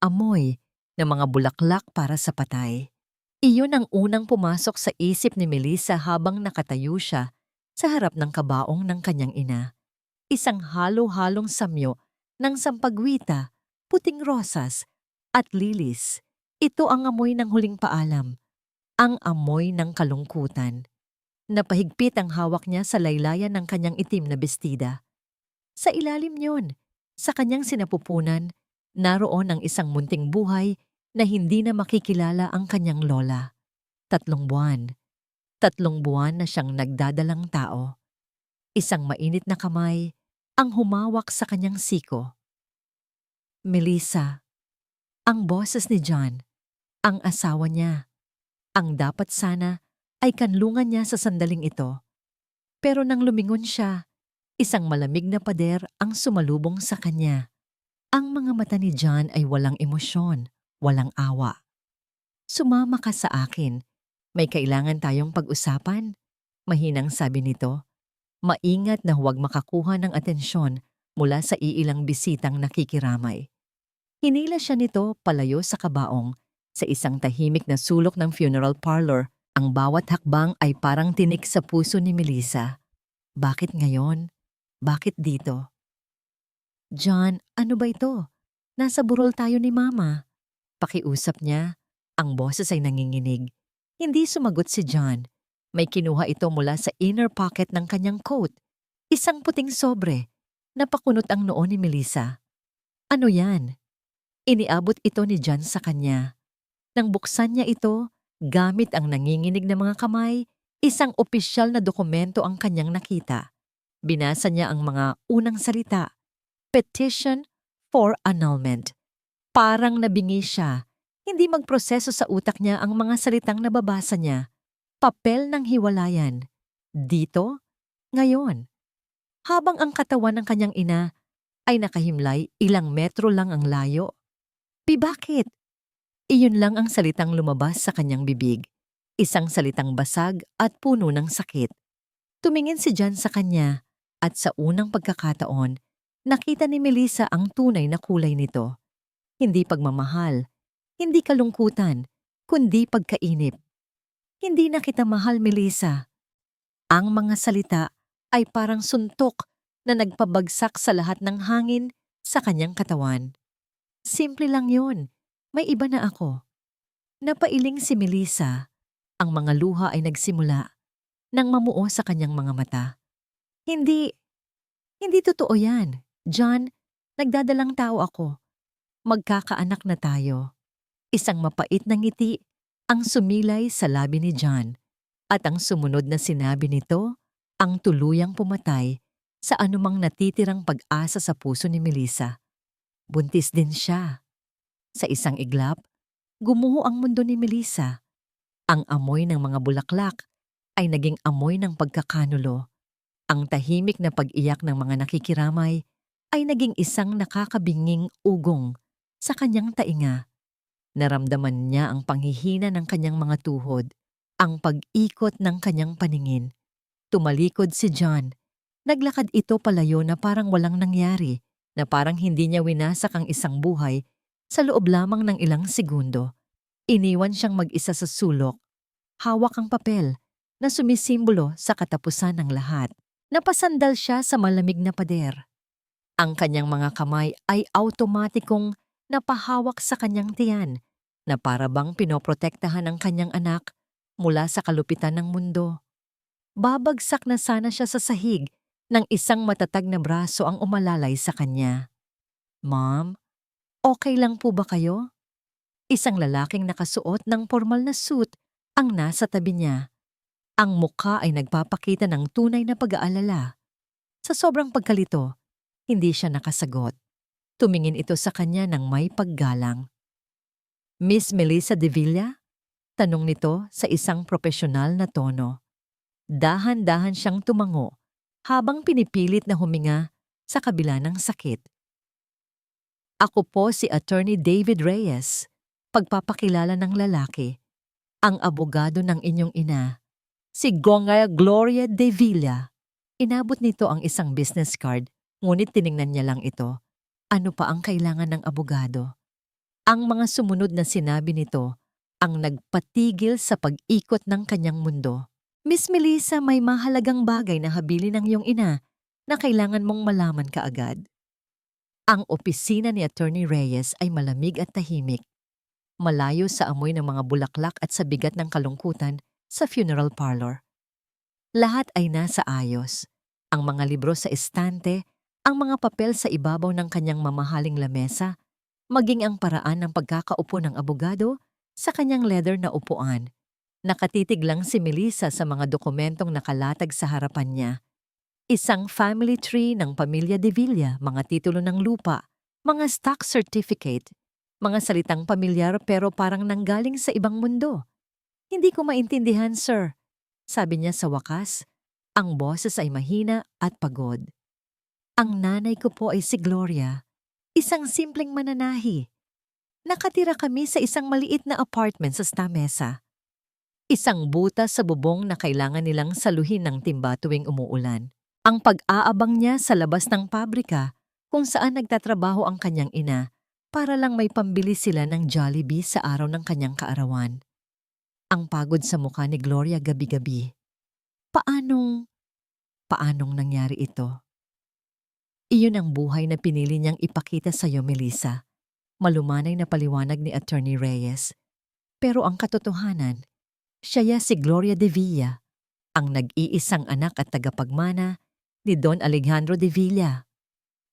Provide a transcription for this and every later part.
amoy ng mga bulaklak para sa patay. Iyon ang unang pumasok sa isip ni Melissa habang nakatayo siya sa harap ng kabaong ng kanyang ina. Isang halo-halong samyo ng sampagwita, puting rosas, at lilis. Ito ang amoy ng huling paalam, ang amoy ng kalungkutan. Napahigpit ang hawak niya sa laylayan ng kanyang itim na bestida. Sa ilalim niyon, sa kanyang sinapupunan, naroon ang isang munting buhay na hindi na makikilala ang kanyang lola. 3 buwan. 3 buwan na siyang nagdadalang tao. Isang mainit na kamay ang humawak sa kanyang siko. Melissa, ang boses ni John, ang asawa niya, ang dapat sana ay kanlungan niya sa sandaling ito. Pero nang lumingon siya, isang malamig na pader ang sumalubong sa kanya. Ang mga mata ni John ay walang emosyon, walang awa. Sumama ka sa akin. May kailangan tayong pag-usapan. Mahinang sabi nito. Maingat na huwag makakuha ng atensyon mula sa iilang bisitang nakikiramay. Hinila siya nito palayo sa kabaong sa isang tahimik na sulok ng funeral parlor. Ang bawat hakbang ay parang tinik sa puso ni Melissa. Bakit ngayon? Bakit dito? John, ano ba ito? Nasa burol tayo ni Mama. Pakiusap niya. Ang boses ay nanginginig. Hindi sumagot si John. May kinuha ito mula sa inner pocket ng kanyang coat. Isang puting sobre. Napakunot ang noo ni Melissa. Ano yan? Iniabot ito ni John sa kanya. Nang buksan niya ito, gamit ang nanginginig na mga kamay, isang opisyal na dokumento ang kanyang nakita. Binasa niya ang mga unang salita. Petition for annulment. Parang nabingi siya. Hindi magproseso sa utak niya ang mga salitang nababasa niya. Papel ng hiwalayan. Dito, ngayon. Habang ang katawan ng kanyang ina ay nakahimlay, ilang metro lang ang layo. Bakit? Iyon lang ang salitang lumabas sa kanyang bibig. Isang salitang basag at puno ng sakit. Tumingin si John sa kanya at sa unang pagkakataon, nakita ni Melissa ang tunay na kulay nito. Hindi pagmamahal, hindi kalungkutan, kundi pagkainip. Hindi na kita mahal, Melissa. Ang mga salita ay parang suntok na nagpabagsak sa lahat ng hangin sa kanyang katawan. Simple lang yun. May iba na ako. Napailing si Melissa. Ang mga luha ay nagsimula nang mamuo sa kanyang mga mata. Hindi, hindi totoo yan. John, nagdadalang tao ako. Magkakaanak na tayo. Isang mapait na ngiti ang sumilay sa labi ni John. At ang sumunod na sinabi nito ang tuluyang pumatay sa anumang natitirang pag-asa sa puso ni Melissa. Buntis din siya. Sa isang iglap, gumuho ang mundo ni Melissa. Ang amoy ng mga bulaklak ay naging amoy ng pagkakanulo. Ang tahimik na pag-iyak ng mga nakikiramay ay naging isang nakakabinging ugong sa kanyang tainga. Naramdaman niya ang panghihina ng kanyang mga tuhod, ang pag-ikot ng kanyang paningin. Tumalikod si John. Naglakad ito palayo na parang walang nangyari, na parang hindi niya winasak ang isang buhay sa loob lamang ng ilang segundo. Iniwan siyang mag-isa sa sulok. Hawak ang papel na sumisimbolo sa katapusan ng lahat. Napasandal siya sa malamig na pader. Ang kanyang mga kamay ay automatikong napahawak sa kanyang tiyan na para bang pinoprotektahan ang kanyang anak mula sa kalupitan ng mundo. Babagsak na sana siya sa sahig nang isang matatag na braso ang umalalay sa kanya. Mom, okay lang po ba kayo? Isang lalaking nakasuot ng formal na suit ang nasa tabi niya. Ang mukha ay nagpapakita ng tunay na pag-aalala. Sa sobrang pagkalito, hindi siya nakasagot. Tumingin ito sa kanya ng may paggalang. Miss Melissa De Villa? Tanong nito sa isang propesyonal na tono. Dahan-dahan siyang tumango habang pinipilit na huminga sa kabila ng sakit. Ako po si Attorney David Reyes, pagpapakilala ng lalaki, ang abogado ng inyong ina, si Gonga Gloria De Villa. Inabot nito ang isang business card, ngunit tiningnan niya lang ito. Ano pa ang kailangan ng abogado? Ang mga sumunod na sinabi nito ang nagpatigil sa pag-ikot ng kanyang mundo. Miss Melissa, may mahalagang bagay na habilin ng iyong ina na kailangan mong malaman kaagad. Ang opisina ni Attorney Reyes ay malamig at tahimik, malayo sa amoy ng mga bulaklak at sa bigat ng kalungkutan sa funeral parlor. Lahat ay nasa ayos. Ang mga libro sa estante, ang mga papel sa ibabaw ng kanyang mamahaling lamesa, maging ang paraan ng pagkakaupo ng abogado sa kanyang leather na upuan. Nakatitig lang si Melissa sa mga dokumentong nakalatag sa harapan niya. Isang family tree ng pamilya De Villa, mga titulo ng lupa, mga stock certificate, mga salitang pamilyar pero parang nanggaling sa ibang mundo. Hindi ko maintindihan, sir, sabi niya sa wakas. Ang boses ay mahina at pagod. Ang nanay ko po ay si Gloria, isang simpleng mananahi. Nakatira kami sa isang maliit na apartment sa Stamesa. Isang butas sa bubong na kailangan nilang saluhin ng timba tuwing umuulan. Ang pag-aabang niya sa labas ng pabrika kung saan nagtatrabaho ang kanyang ina para lang may pambili sila ng Jollibee sa araw ng kanyang kaarawan. Ang pagod sa mukha ni Gloria gabi-gabi. Paanong nangyari ito? Iyon ang buhay na pinili niyang ipakita sa iyo, Melissa. Malumanay na paliwanag ni Attorney Reyes. Pero ang katotohanan, siya si Gloria De Villa, ang nag-iisang anak at tagapagmana ni Don Alejandro De Villa.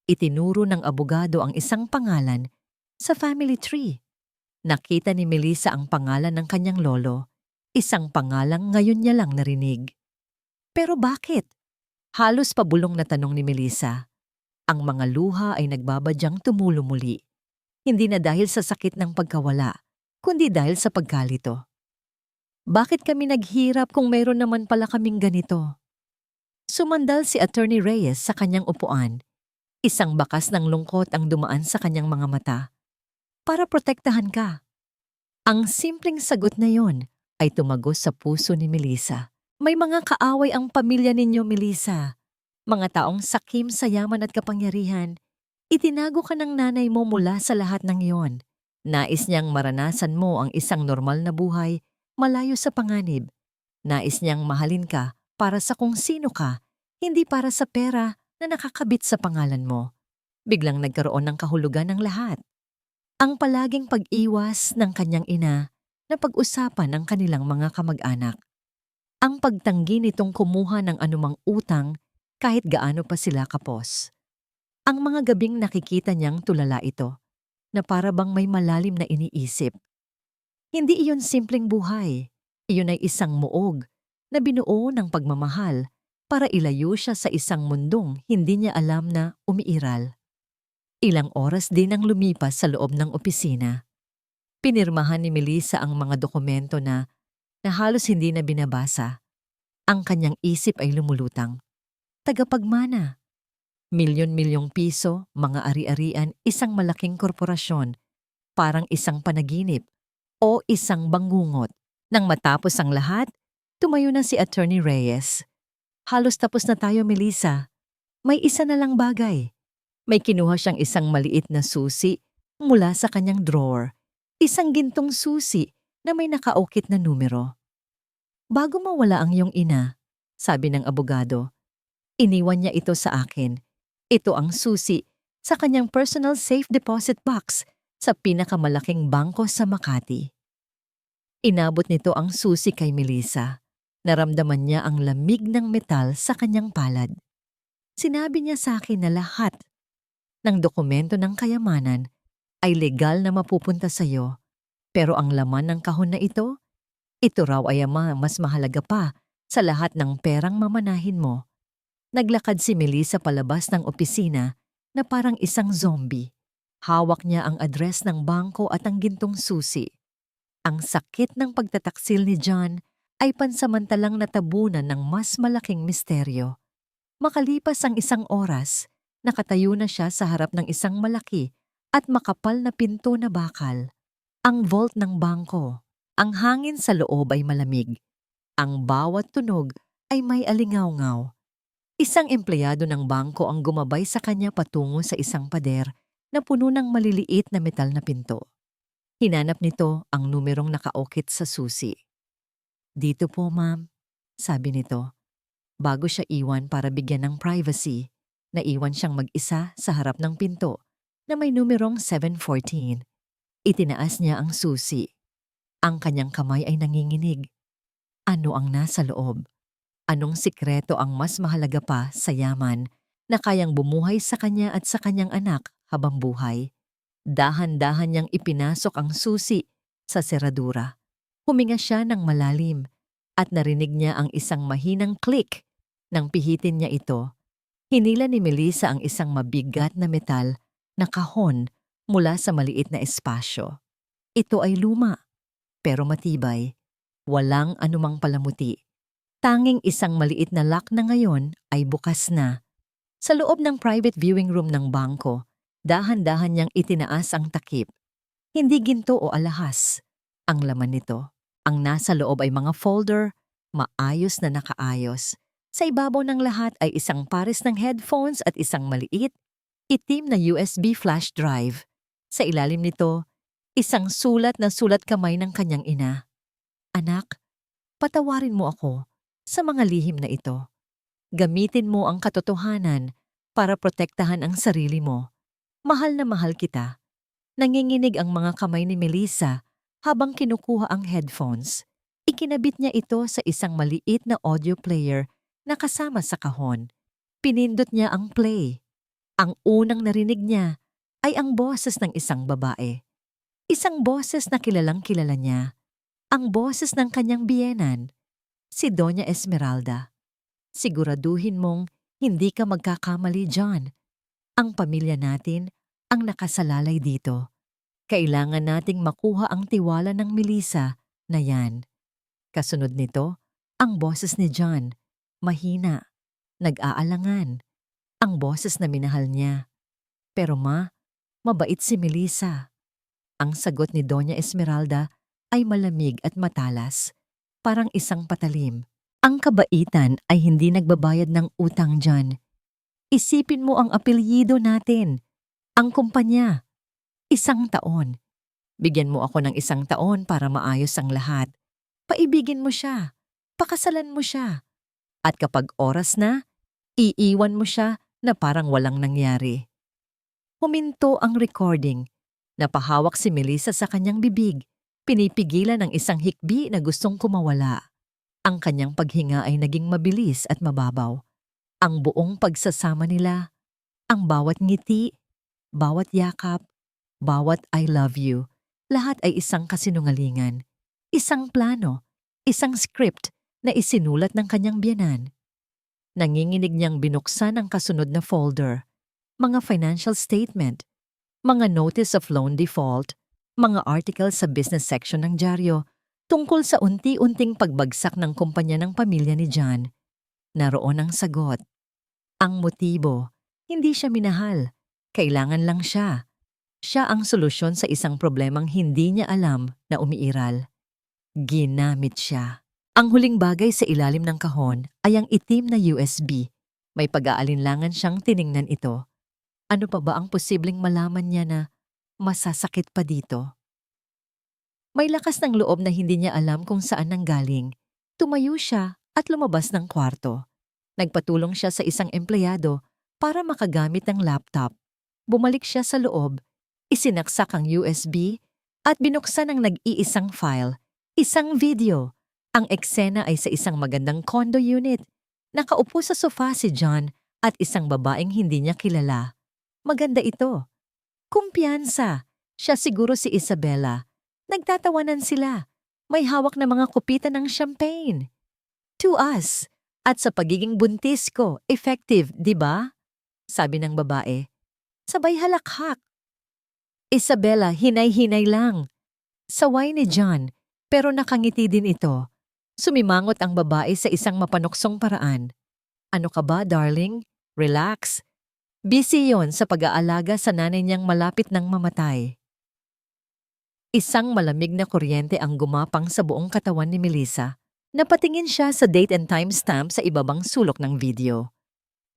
Itinuro ng abogado ang isang pangalan sa family tree. Nakita ni Melissa ang pangalan ng kanyang lolo, isang pangalang ngayon niya lang narinig. Pero bakit? Halos pabulong na tanong ni Melissa. Ang mga luha ay nagbabadyang tumulo muli. Hindi na dahil sa sakit ng pagkawala, kundi dahil sa pagkalito. Bakit kami naghirap kung mayroon naman pala kaming ganito? Sumandal si Attorney Reyes sa kanyang upuan. Isang bakas ng lungkot ang dumaan sa kanyang mga mata. Para protektahan ka. Ang simpleng sagot na yon ay tumagos sa puso ni Melissa. May mga kaaway ang pamilya ninyo, Melissa. Mga taong sakim sa yaman at kapangyarihan. Itinago ka ng nanay mo mula sa lahat ng iyon. Nais niyang maranasan mo ang isang normal na buhay, malayo sa panganib. Nais niyang mahalin ka para sa kung sino ka, hindi para sa pera na nakakabit sa pangalan mo. Biglang nagkaroon ng kahulugan ng lahat. Ang palaging pag-iwas ng kanyang ina na pag-usapan ng kanilang mga kamag-anak. Ang pagtanggi nitong kumuha ng anumang utang kahit gaano pa sila kapos. Ang mga gabing nakikita niyang tulala ito, na para bang may malalim na iniisip. Hindi iyon simpleng buhay. Iyon ay isang muog na binuo ng pagmamahal para ilayo siya sa isang mundong hindi niya alam na umiiral. Ilang oras din ang lumipas sa loob ng opisina. Pinirmahan ni Melissa ang mga dokumento na halos hindi na binabasa. Ang kanyang isip ay lumulutang. Tagapagmana. Milyon-milyong piso, mga ari-arian, isang malaking korporasyon, parang isang panaginip o isang bangungot. Nang matapos ang lahat, tumayo na si Attorney Reyes. Halos tapos na tayo, Melissa. May isa na lang bagay. May kinuha siyang isang maliit na susi mula sa kanyang drawer. Isang gintong susi na may nakaukit na numero. Bago mawala ang iyong ina, sabi ng abogado, iniwan niya ito sa akin. Ito ang susi sa kanyang personal safe deposit box sa pinakamalaking bangko sa Makati. Inabot nito ang susi kay Melissa. Naramdaman niya ang lamig ng metal sa kanyang palad. Sinabi niya sa akin na lahat ng dokumento ng kayamanan ay legal na mapupunta sa iyo. Pero ang laman ng kahon na ito raw ay mas mahalaga pa sa lahat ng perang mamanahin mo. Naglakad si Melissa palabas ng opisina na parang isang zombie. Hawak niya ang address ng bangko at ang gintong susi. Ang sakit ng pagtataksil ni John ay pansamantalang natabunan ng mas malaking misteryo. Makalipas ang isang oras, nakatayo na siya sa harap ng isang malaki at makapal na pinto na bakal. Ang vault ng bangko. Ang hangin sa loob ay malamig. Ang bawat tunog ay may alingaw-ngaw. Isang empleyado ng bangko ang gumabay sa kanya patungo sa isang pader na puno ng maliliit na metal na pinto. Hinanap nito ang numerong nakaukit sa susi. "Dito po, ma'am," sabi nito. Bago siya iwan para bigyan ng privacy, naiwan siyang mag-isa sa harap ng pinto na may numerong 714. Itinaas niya ang susi. Ang kanyang kamay ay nanginginig. Ano ang nasa loob? Anong sikreto ang mas mahalaga pa sa yaman na kayang bumuhay sa kanya at sa kanyang anak habang buhay? Dahan-dahan niyang ipinasok ang susi sa seradura. Huminga siya ng malalim at narinig niya ang isang mahinang click. Nang pihitin niya ito, hinila ni Melissa ang isang mabigat na metal na kahon mula sa maliit na espasyo. Ito ay luma, pero matibay. Walang anumang palamuti. Tanging isang maliit na lock na ngayon ay bukas na. Sa loob ng private viewing room ng bangko, dahan-dahan niyang itinaas ang takip. Hindi ginto o alahas ang laman nito. Ang nasa loob ay mga folder, maayos na nakaayos. Sa ibabaw ng lahat ay isang pares ng headphones at isang maliit, itim na USB flash drive. Sa ilalim nito, isang sulat na sulat kamay ng kanyang ina. "Anak, patawarin mo ako sa mga lihim na ito. Gamitin mo ang katotohanan para protektahan ang sarili mo. Mahal na mahal kita." Nanginginig ang mga kamay ni Melissa habang kinukuha ang headphones. Ikinabit niya ito sa isang maliit na audio player na kasama sa kahon. Pinindot niya ang play. Ang unang narinig niya ay ang boses ng isang babae. Isang boses na kilalang kilala niya. Ang boses ng kanyang biyenan, si Doña Esmeralda. "Siguraduhin mong hindi ka magkakamali, John. Ang pamilya natin ang nakasalalay dito. Kailangan nating makuha ang tiwala ng Melissa na yan." Kasunod nito, ang boses ni John, mahina, nag-aalangan. Ang boses na minahal niya. "Pero ma, mabait si Melissa." Ang sagot ni Doña Esmeralda ay malamig at matalas, parang isang patalim. "Ang kabaitan ay hindi nagbabayad ng utang, John. Isipin mo ang apelyido natin, ang kumpanya. 1 taon. Bigyan mo ako ng 1 taon para maayos ang lahat. Paibigin mo siya, pakasalan mo siya. At kapag oras na, iiwan mo siya na parang walang nangyari." Huminto ang recording. Napahawak si Melissa sa kanyang bibig, pinipigilan ng isang hikbi na gustong kumawala. Ang kanyang paghinga ay naging mabilis at mababaw. Ang buong pagsasama nila, ang bawat ngiti, bawat yakap, bawat "I love you", lahat ay isang kasinungalingan. Isang plano, isang script na isinulat ng kanyang biyenan. Nanginginig niyang binuksan ang kasunod na folder. Mga financial statement, mga notice of loan default, mga article sa business section ng dyaryo tungkol sa unti-unting pagbagsak ng kumpanya ng pamilya ni John. Naroon ang sagot. Ang motibo, hindi siya minahal. Kailangan lang siya. Siya ang solusyon sa isang problemang hindi niya alam na umiiral. Ginamit siya. Ang huling bagay sa ilalim ng kahon ay ang itim na USB. May pag-aalinlangan siyang tiningnan ito. Ano pa ba ang posibleng malaman niya na masasakit pa dito? May lakas ng loob na hindi niya alam kung saan nanggaling. Tumayo siya at lumabas ng kwarto. Nagpatulong siya sa isang empleyado para makagamit ng laptop. Bumalik siya sa loob, isinaksak ang USB at binuksan ang nag-iisang file, isang video. Ang eksena ay sa isang magandang condo unit. Nakaupo sa sofa si John at isang babaeng hindi niya kilala. Maganda ito. Kumpiyansa. Siya siguro si Isabella. Nagtatawanan sila. May hawak na mga kupita ng champagne. "To us. At sa pagiging buntis ko, effective, di ba?" sabi ng babae. Sabay halakhak. Isabella, hinay-hinay lang. Saway ni John, pero nakangiti din ito. Sumimangot ang babae sa isang mapanuksong paraan. "Ano ka ba, darling? Relax. Busy yon sa pag-aalaga sa nanay niyang malapit ng mamatay." Isang malamig na kuryente ang gumapang sa buong katawan ni Melissa. Napatingin siya sa date and timestamp sa ibabang sulok ng video.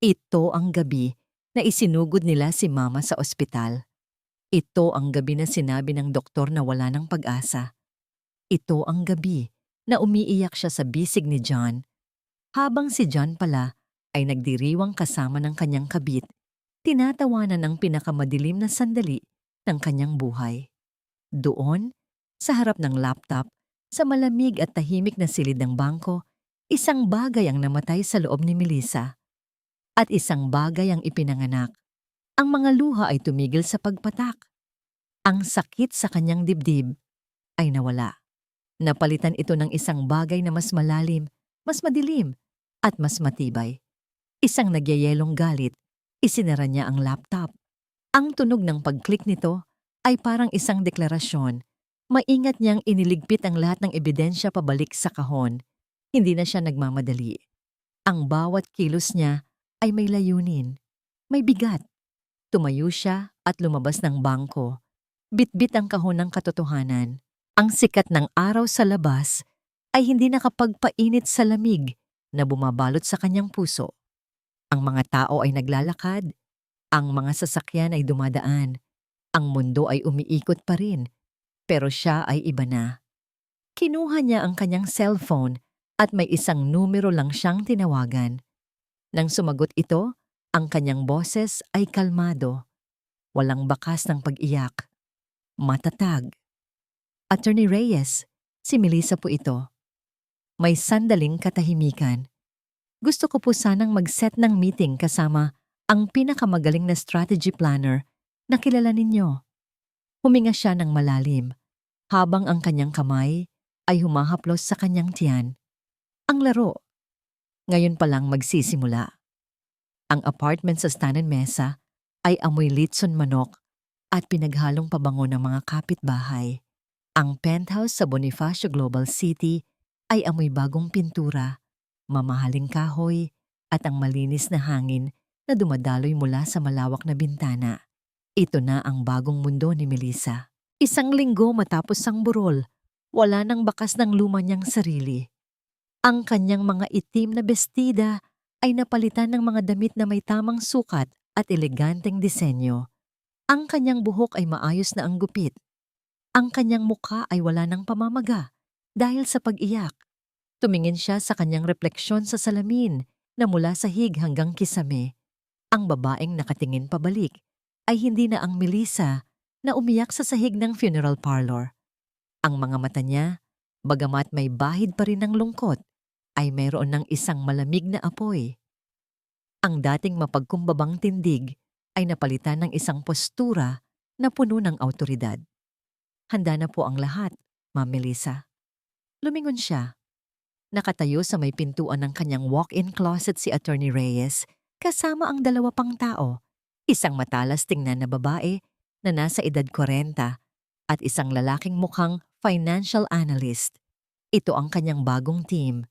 Ito ang gabi na isinugod nila si Mama sa ospital. Ito ang gabi na sinabi ng doktor na wala ng pag-asa. Ito ang gabi na umiiyak siya sa bisig ni John, habang si John pala ay nagdiriwang kasama ng kanyang kabit, tinatawanan ang pinakamadilim na sandali ng kanyang buhay. Doon, sa harap ng laptop, sa malamig at tahimik na silid ng bangko, isang bagay ang namatay sa loob ni Melissa. At isang bagay ang ipinanganak. Ang mga luha ay tumigil sa pagpatak. Ang sakit sa kanyang dibdib ay nawala. Napalitan ito ng isang bagay na mas malalim, mas madilim, at mas matibay. Isang nagyayelong galit, isinara niya ang laptop. Ang tunog ng pag-click nito ay parang isang deklarasyon. Maingat niyang iniligpit ang lahat ng ebidensya pabalik sa kahon. Hindi na siya nagmamadali. Ang bawat kilos niya ay may layunin, may bigat. Tumayo siya at lumabas ng bangko. Bitbit ang kahon ng katotohanan. Ang sikat ng araw sa labas ay hindi nakapagpainit sa lamig na bumabalot sa kanyang puso. Ang mga tao ay naglalakad, ang mga sasakyan ay dumadaan, ang mundo ay umiikot pa rin, pero siya ay iba na. Kinuha niya ang kanyang cellphone at may isang numero lang siyang tinawagan. Nang sumagot ito, ang kanyang boses ay kalmado, walang bakas ng pag-iyak, matatag. Attorney Reyes, si Melissa po ito. May sandaling katahimikan. Gusto ko po sanang mag-set ng meeting kasama ang pinakamagaling na strategy planner na kilala ninyo. Huminga siya ng malalim, habang ang kanyang kamay ay humahaplos sa kanyang tiyan. Ang laro. Ngayon pa lang magsisimula. Ang apartment sa Stanen Mesa ay amoy litson manok at pinaghalong pabango ng mga kapitbahay. Ang penthouse sa Bonifacio Global City ay amoy bagong pintura, mamahaling kahoy at ang malinis na hangin na dumadaloy mula sa malawak na bintana. Ito na ang bagong mundo ni Melissa. Isang linggo matapos ang burol, wala nang bakas ng luma niyang sarili. Ang kanyang mga itim na bestida ay napalitan ng mga damit na may tamang sukat at eleganteng disenyo. Ang kanyang buhok ay maayos na ang gupit. Ang kanyang mukha ay wala ng pamamaga dahil sa pag-iyak. Tumingin siya sa kanyang refleksyon sa salamin na mula sahig hanggang kisame. Ang babaeng nakatingin pabalik ay hindi na ang Melissa na umiyak sa sahig ng funeral parlor. Ang mga mata niya, bagamat may bahid pa rin ng lungkot, ay mayroon ng isang malamig na apoy. Ang dating mapagkumbabang tindig ay napalitan ng isang postura na puno ng awtoridad. Handa na po ang lahat, Ma'am Melissa. Lumingon siya. Nakatayo sa may pintuan ng kanyang walk-in closet si Attorney Reyes kasama ang dalawa pang tao, isang matalas tingnan na babae na nasa edad 40 at isang lalaking mukhang financial analyst. Ito ang kanyang bagong team,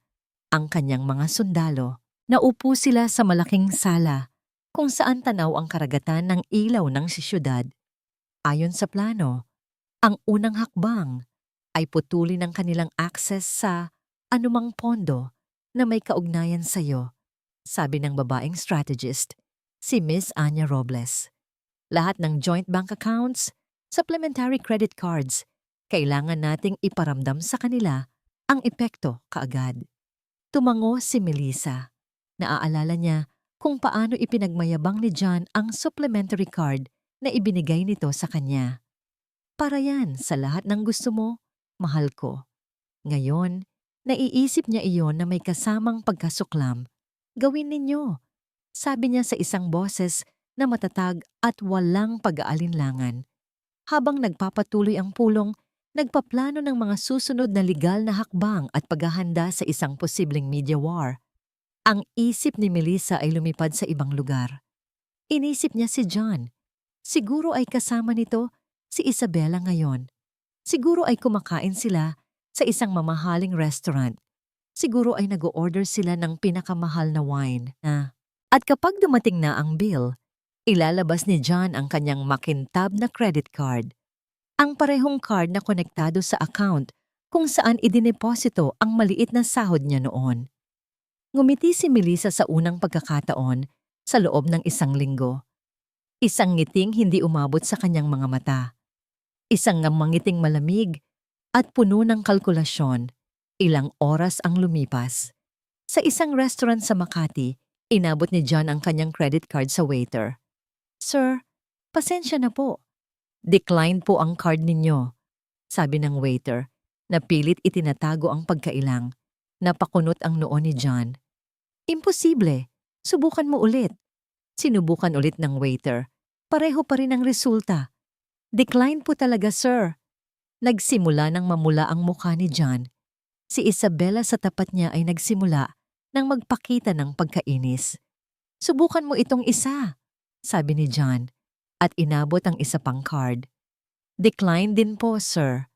ang kanyang mga sundalo. Naupo sila sa malaking sala kung saan tanaw ang karagatan ng ilaw ng siyudad. Ayon sa plano, ang unang hakbang ay putulin ang kanilang access sa anumang pondo na may kaugnayan sa iyo, sabi ng babaeng strategist, si Miss Anya Robles. Lahat ng joint bank accounts, supplementary credit cards, kailangan nating iparamdam sa kanila ang epekto kaagad. Tumango si Melissa. Naaalala niya kung paano ipinagmayabang ni John ang supplementary card na ibinigay nito sa kanya. Para yan sa lahat ng gusto mo, mahal ko. Ngayon, naiisip niya iyon na may kasamang pagkasuklam. Gawin ninyo, sabi niya sa isang boses na matatag at walang pag-aalinlangan. Habang nagpapatuloy ang pulong, nagpaplano ng mga susunod na legal na hakbang at paghahanda sa isang posibleng media war. Ang isip ni Melissa ay lumipad sa ibang lugar. Inisip niya si John. Siguro ay kasama nito si Isabella ngayon. Siguro ay kumakain sila sa isang mamahaling restaurant. Siguro ay nag-o-order sila ng pinakamahal na wine na. At kapag dumating na ang bill, ilalabas ni John ang kanyang makintab na credit card. Ang parehong card na konektado sa account kung saan idineposito ang maliit na sahod niya noon. Ngumiti si Melissa sa unang pagkakataon sa loob ng isang linggo. Isang ngiting hindi umabot sa kanyang mga mata. Isang mangiting malamig at puno ng kalkulasyon. Ilang oras ang lumipas. Sa isang restaurant sa Makati, inabot ni John ang kanyang credit card sa waiter. "Sir, pasensya na po. Decline po ang card ninyo," sabi ng waiter, na pilit itinatago ang pagkailang. Napakunot ang noo ni John. "Imposible. Subukan mo ulit." Sinubukan ulit ng waiter. Pareho pa rin ang resulta. "Decline po talaga, sir." Nagsimula ng mamula ang mukha ni John. Si Isabella sa tapat niya ay nagsimula nang magpakita ng pagkainis. "Subukan mo itong isa," sabi ni John, at inabot ang isa pang card. "Decline din po, sir."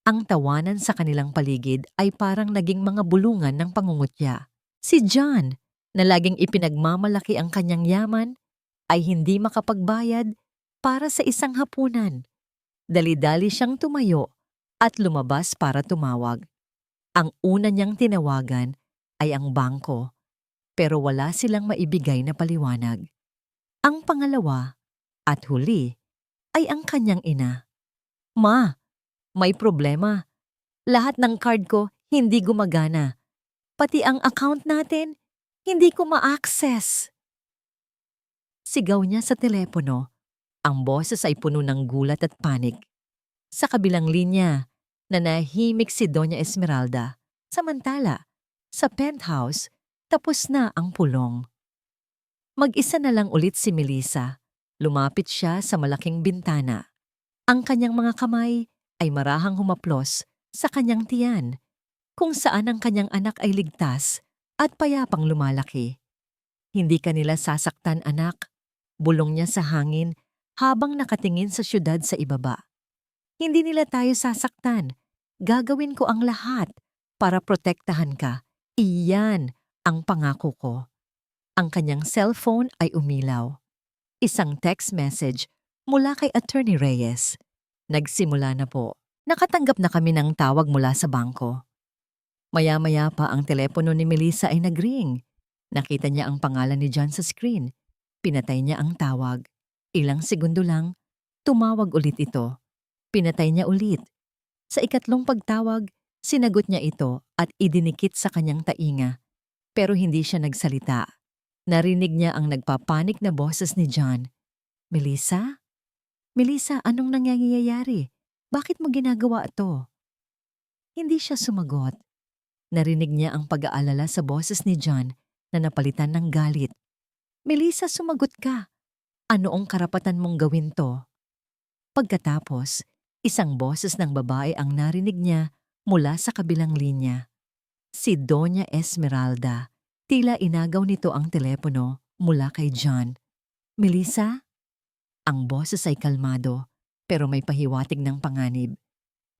Ang tawanan sa kanilang paligid ay parang naging mga bulungan ng pangungutya. Si John, na laging ipinagmamalaki ang kanyang yaman, ay hindi makapagbayad para sa isang hapunan. Dali-dali siyang tumayo at lumabas para tumawag. Ang una niyang tinawagan ay ang bangko, pero wala silang maibigay na paliwanag. Ang pangalawa at huli ay ang kanyang ina. "Ma, may problema. Lahat ng card ko hindi gumagana. Pati ang account natin, hindi ko ma-access." Sigaw niya sa telepono. Ang boses ay puno ng gulat at panik. Sa kabilang linya, nanahimik si Doña Esmeralda. Samantala, sa penthouse, tapos na ang pulong. Mag-isa na lang ulit si Melissa. Lumapit siya sa malaking bintana. Ang kanyang mga kamay ay marahang humaplos sa kanyang tiyan, kung saan ang kanyang anak ay ligtas at payapang lumalaki. "Hindi ka nila sasaktan, anak," bulong niya sa hangin habang nakatingin sa syudad sa ibaba. "Hindi nila tayo sasaktan. Gagawin ko ang lahat para protektahan ka. Iyan ang pangako ko." Ang kanyang cellphone ay umilaw. Isang text message mula kay Attorney Reyes. "Nagsimula na po. Nakatanggap na kami ng tawag mula sa bangko." Maya-maya pa ang telepono ni Melissa ay nagring. Nakita niya ang pangalan ni John sa screen. Pinatay niya ang tawag. Ilang segundo lang, tumawag ulit ito. Pinatay niya ulit. Sa ikatlong pagtawag, sinagot niya ito at idinikit sa kanyang tainga. Pero hindi siya nagsalita. Narinig niya ang nagpapanik na boses ni John. "Melissa? Melissa, anong nangyayari? Bakit mo ginagawa ito?" Hindi siya sumagot. Narinig niya ang pag-aalala sa boses ni John na napalitan ng galit. "Melissa, sumagot ka. Ano ang karapatan mong gawin to?" Pagkatapos, isang boses ng babae ang narinig niya mula sa kabilang linya. Si Doña Esmeralda. Tila inagaw nito ang telepono mula kay John. "Melissa?" Ang boses ay kalmado, pero may pahiwatig ng panganib.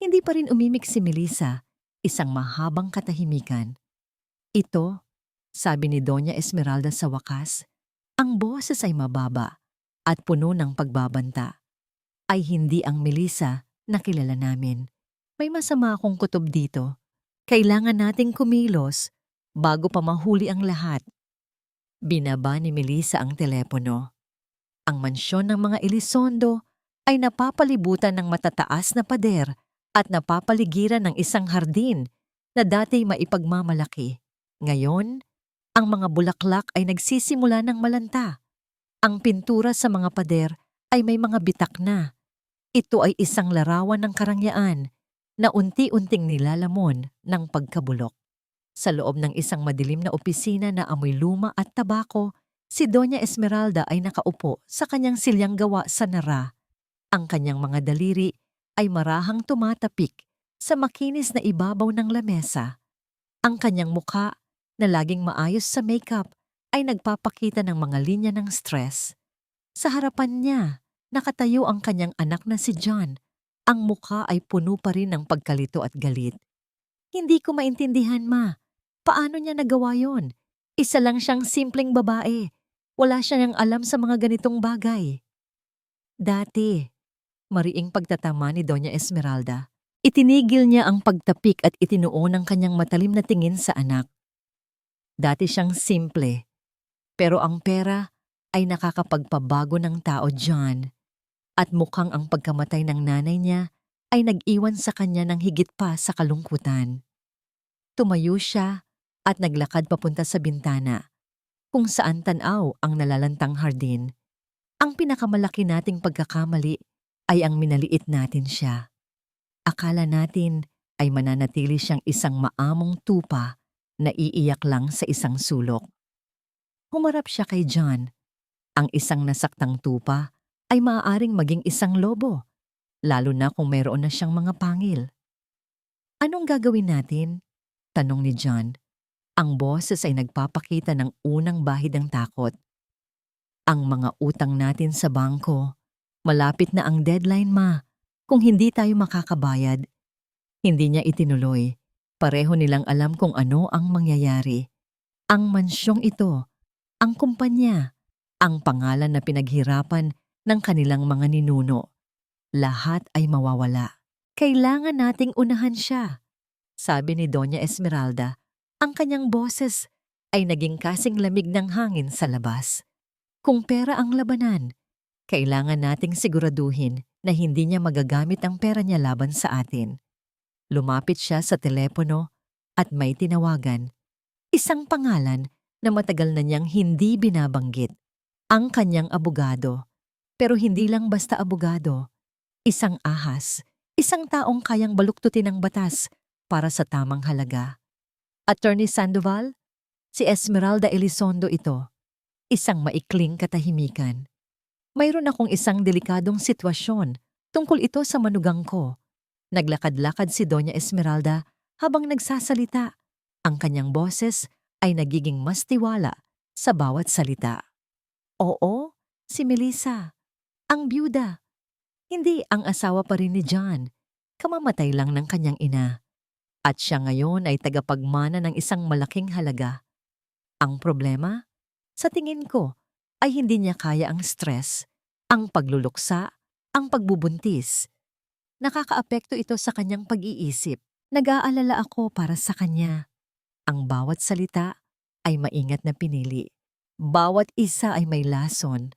Hindi pa rin umimik si Melissa, isang mahabang katahimikan. "Ito," sabi ni Doña Esmeralda sa wakas. Ang boses ay mababa at puno ng pagbabanta. "Ay hindi ang Melissa na kilala namin. May masama akong kutob dito. Kailangan nating kumilos bago pa mahuli ang lahat." Binaba ni Melissa ang telepono. Ang mansyon ng mga Elizondo ay napapalibutan ng matataas na pader at napapaligiran ng isang hardin na dati maipagmamalaki. Ngayon, ang mga bulaklak ay nagsisimula ng malanta. Ang pintura sa mga pader ay may mga bitak na. Ito ay isang larawan ng karangyaan na unti-unting nilalamon ng pagkabulok. Sa loob ng isang madilim na opisina na amoy luma at tabako, si Doña Esmeralda ay nakaupo sa kanyang silyang gawa sa nara. Ang kanyang mga daliri ay marahang tumatapik sa makinis na ibabaw ng lamesa. Ang kanyang mukha, na laging maayos sa makeup, ay nagpapakita ng mga linya ng stress. Sa harapan niya, nakatayo ang kanyang anak na si John. Ang mukha ay puno pa rin ng pagkalito at galit. "Hindi ko maintindihan, Ma. Paano niya nagawa yon? Isa lang siyang simpleng babae. Wala siyang alam sa mga ganitong bagay." Dati, mariing pagtatama ni Doña Esmeralda. Itinigil niya ang pagtapik at itinuon ang kanyang matalim na tingin sa anak. Dati siyang simple, pero ang pera ay nakakapagpabago ng tao, John. At mukhang ang pagkamatay ng nanay niya ay nag-iwan sa kanya ng higit pa sa kalungkutan. Tumayo siya at naglakad papunta sa bintana, kung saan tanaw ang nalalantang hardin. Ang pinakamalaki nating pagkakamali ay ang minaliit natin siya. Akala natin ay mananatili siyang isang maamong tupa na iiyak lang sa isang sulok. Humarap siya kay John. Ang isang nasaktang tupa ay maaaring maging isang lobo, lalo na kung mayroon na siyang mga pangil. Anong gagawin natin? Tanong ni John. Ang boses ay nagpapakita ng unang bahid ng takot. Ang mga utang natin sa bangko, malapit na ang deadline, ma. Kung hindi tayo makakabayad, hindi niya itinuloy. Pareho nilang alam kung ano ang mangyayari. Ang mansyong ito, ang kumpanya, ang pangalan na pinaghirapan ng kanilang mga ninuno. Lahat ay mawawala. Kailangan nating unahan siya, sabi ni Doña Esmeralda. Ang kanyang boses ay naging kasing lamig ng hangin sa labas. Kung pera ang labanan, kailangan nating siguraduhin na hindi niya magagamit ang pera niya laban sa atin. Lumapit siya sa telepono at may tinawagan. Isang pangalan na matagal na niyang hindi binabanggit. Ang kanyang abogado. Pero hindi lang basta abogado. Isang ahas. Isang taong kayang baluktutin ang batas para sa tamang halaga. Attorney Sandoval, si Esmeralda Elizondo ito. Isang maikling katahimikan. Mayroon akong isang delikadong sitwasyon tungkol ito sa manugang ko. Naglakad-lakad si Doña Esmeralda habang nagsasalita. Ang kanyang boses ay nagiging mas tiwala sa bawat salita. Oo, si Melissa, ang byuda. Hindi ang asawa pa rin ni John. Kamamatay lang ng kanyang ina. At siya ngayon ay tagapagmana ng isang malaking halaga. Ang problema? Sa tingin ko, ay hindi niya kaya ang stress, ang pagluluksa, ang pagbubuntis. Nakakaapekto ito sa kanyang pag-iisip. Nag-aalala ako para sa kanya. Ang bawat salita ay maingat na pinili. Bawat isa ay may lason.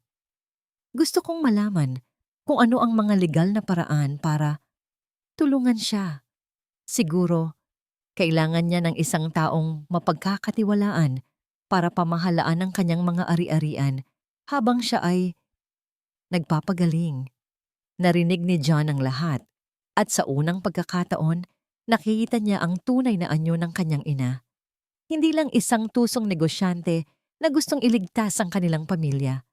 Gusto kong malaman kung ano ang mga legal na paraan para tulungan siya. Siguro, kailangan niya ng isang taong mapagkakatiwalaan para pamahalaan ang kanyang mga ari-arian habang siya ay nagpapagaling. Narinig ni John ang lahat at sa unang pagkakataon, nakikita niya ang tunay na anyo ng kanyang ina. Hindi lang isang tusong negosyante na gustong iligtas ang kanilang pamilya,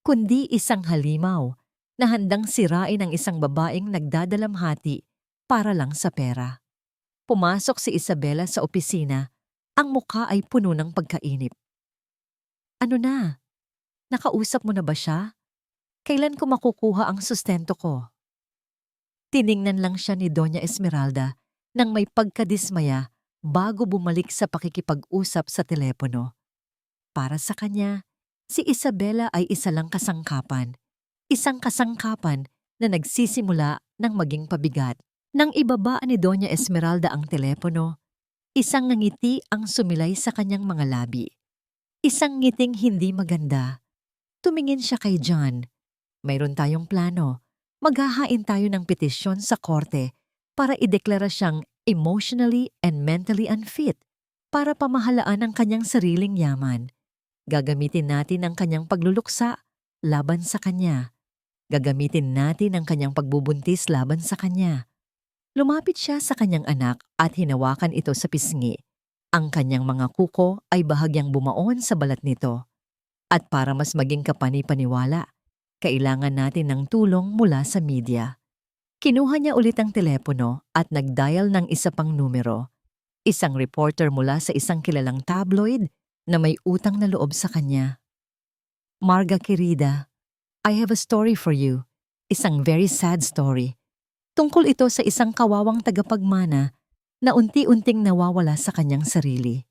kundi isang halimaw na handang sirain ang isang babaeng nagdadalamhati para lang sa pera. Pumasok si Isabela sa opisina. Ang mukha ay puno ng pagkainip. Ano na? Nakausap mo na ba siya? Kailan ko makukuha ang sustento ko? Tiningnan lang siya ni Doña Esmeralda nang may pagkadismaya bago bumalik sa pakikipag-usap sa telepono. Para sa kanya, si Isabela ay isa lang kasangkapan. Isang kasangkapan na nagsisimula ng maging pabigat. Nang ibaba ni Doña Esmeralda ang telepono, isang ngiti ang sumilay sa kanyang mga labi. Isang ngiting hindi maganda. Tumingin siya kay John. Mayroon tayong plano. Maghahain tayo ng petisyon sa korte para ideklara siyang emotionally and mentally unfit para pamahalaan ang kanyang sariling yaman. Gagamitin natin ang kanyang pagluluksa laban sa kanya. Gagamitin natin ang kanyang pagbubuntis laban sa kanya. Lumapit siya sa kanyang anak at hinawakan ito sa pisngi. Ang kanyang mga kuko ay bahagyang bumaon sa balat nito. At para mas maging kapani-paniwala, kailangan natin ng tulong mula sa media. Kinuha niya ulit ang telepono at nag-dial ng isa pang numero. Isang reporter mula sa isang kilalang tabloid na may utang na loob sa kanya. Marga querida, I have a story for you. Isang very sad story. Tungkol ito sa isang kawawang tagapagmana na unti-unting nawawala sa kanyang sarili.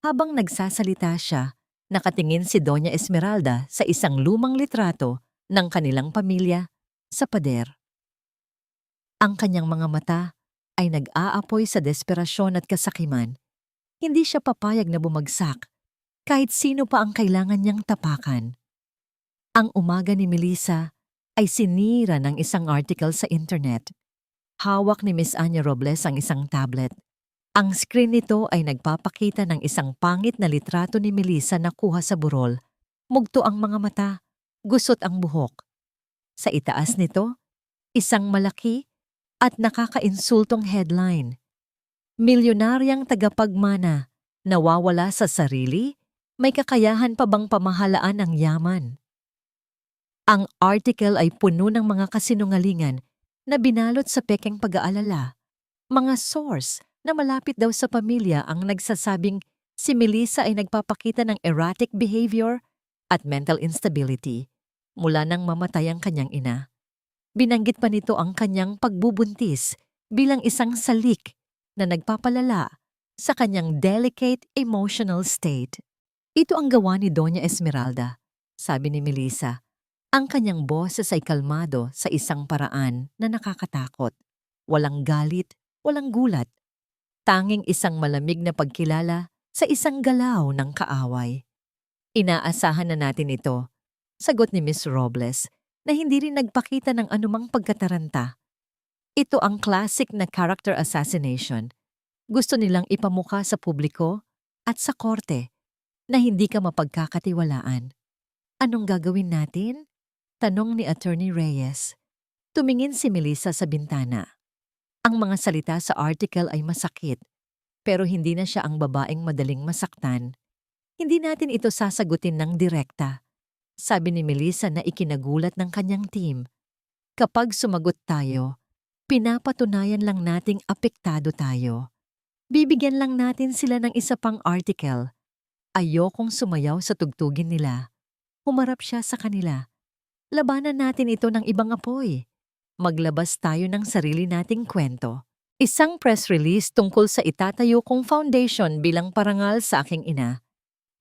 Habang nagsasalita siya, nakatingin si Doña Esmeralda sa isang lumang litrato ng kanilang pamilya sa pader. Ang kanyang mga mata ay nag-aapoy sa desperasyon at kasakiman. Hindi siya papayag na bumagsak, kahit sino pa ang kailangan niyang tapakan. Ang umaga ni Melissa ay sinira ng isang article sa internet. Hawak ni Miss Anya Robles ang isang tablet. Ang screen nito ay nagpapakita ng isang pangit na litrato ni Melissa na kuha sa burol. Mugto ang mga mata, gusot ang buhok. Sa itaas nito, isang malaki at nakakainsultong headline. Milyonaryang tagapagmana, nawawala sa sarili, may kakayahan pa bang pamahalaan ang yaman? Ang article ay puno ng mga kasinungalingan na binalot sa pekeng pag-aalala. Mga source na malapit daw sa pamilya ang nagsasabing si Melissa ay nagpapakita ng erratic behavior at mental instability mula nang mamatay ang kanyang ina. Binanggit pa nito ang kanyang pagbubuntis bilang isang salik na nagpapalala sa kanyang delicate emotional state. Ito ang gawa ni Doña Esmeralda, sabi ni Melissa. Ang kanyang boses ay kalmado sa isang paraan na nakakatakot. Walang galit, walang gulat. Tanging isang malamig na pagkilala sa isang galaw ng kaaway. Inaasahan na natin ito, sagot ni Miss Robles, na hindi rin nagpakita ng anumang pagkataranta. Ito ang classic na character assassination. Gusto nilang ipamukha sa publiko at sa korte na hindi ka mapagkakatiwalaan. Anong gagawin natin? Tanong ni Attorney Reyes. Tumingin si Melissa sa bintana. Ang mga salita sa article ay masakit, pero hindi na siya ang babaeng madaling masaktan. Hindi natin ito sasagutin ng direkta, sabi ni Melissa na ikinagulat ng kanyang team. Kapag sumagot tayo, pinapatunayan lang nating apektado tayo. Bibigyan lang natin sila ng isa pang article. Ayokong sumayaw sa tugtugin nila. Humarap siya sa kanila. Labanan natin ito ng ibang apoy. Maglabas tayo ng sarili nating kwento. Isang press release tungkol sa itatayo kong foundation bilang parangal sa aking ina.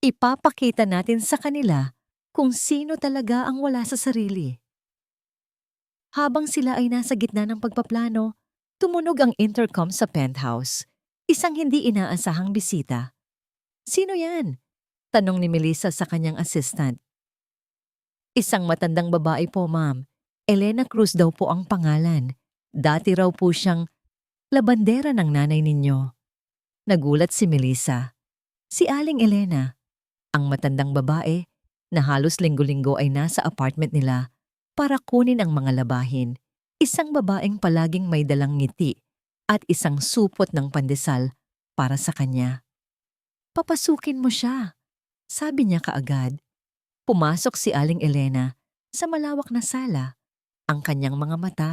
Ipapakita natin sa kanila kung sino talaga ang wala sa sarili. Habang sila ay nasa gitna ng pagpaplano, tumunog ang intercom sa penthouse. Isang hindi inaasahang bisita. Sino yan? Tanong ni Melissa sa kanyang assistant. Isang matandang babae po, ma'am. Elena Cruz daw po ang pangalan. Dati raw po siyang labandera ng nanay ninyo. Nagulat si Melissa. Si Aling Elena, ang matandang babae na halos linggo-linggo ay nasa apartment nila para kunin ang mga labahin. Isang babaeng palaging may dalang ngiti at isang supot ng pandesal para sa kanya. Papasukin mo siya, sabi niya kaagad. Pumasok si Aling Elena sa malawak na sala. Ang kanyang mga mata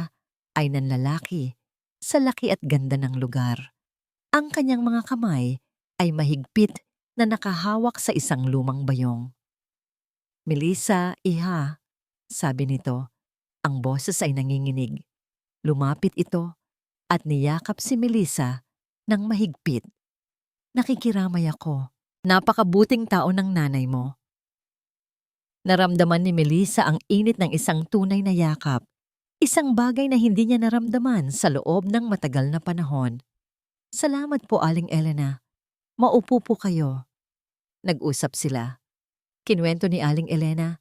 ay nanlalaki sa laki at ganda ng lugar. Ang kanyang mga kamay ay mahigpit na nakahawak sa isang lumang bayong. Melissa, iha, sabi nito. Ang boses ay nanginginig. Lumapit ito at niyakap si Melissa ng mahigpit. Nakikiramay ako. Napakabuting tao ng nanay mo. Naramdaman ni Melissa ang init ng isang tunay na yakap. Isang bagay na hindi niya naramdaman sa loob ng matagal na panahon. Salamat po, Aling Elena. Maupo po kayo. Nag-usap sila. Kinuwento ni Aling Elena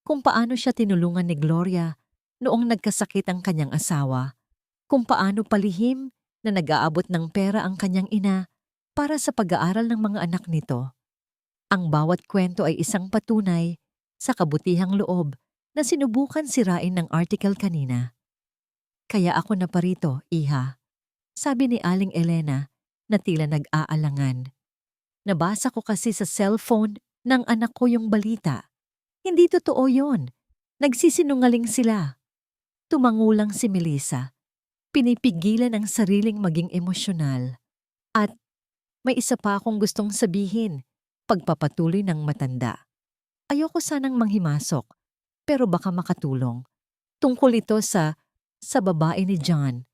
kung paano siya tinulungan ni Gloria noong nagkasakit ang kanyang asawa, kung paano palihim na nag-aabot ng pera ang kanyang ina para sa pag-aaral ng mga anak nito. Ang bawat kwento ay isang patunay sa kabutihang loob na sinubukan sirain ng article kanina. Kaya ako naparito, iha, sabi ni Aling Elena na tila nag-aalangan. Nabasa ko kasi sa cellphone ng anak ko yung balita. Hindi totoo yon. Nagsisinungaling sila. Tumangulang si Melissa. Pinipigilan ang sariling maging emosyonal. At may isa pa akong gustong sabihin, pagpapatuloy ng matanda. Ayoko sanang manghimasok, pero baka makatulong. Tungkol ito sa babae ni John.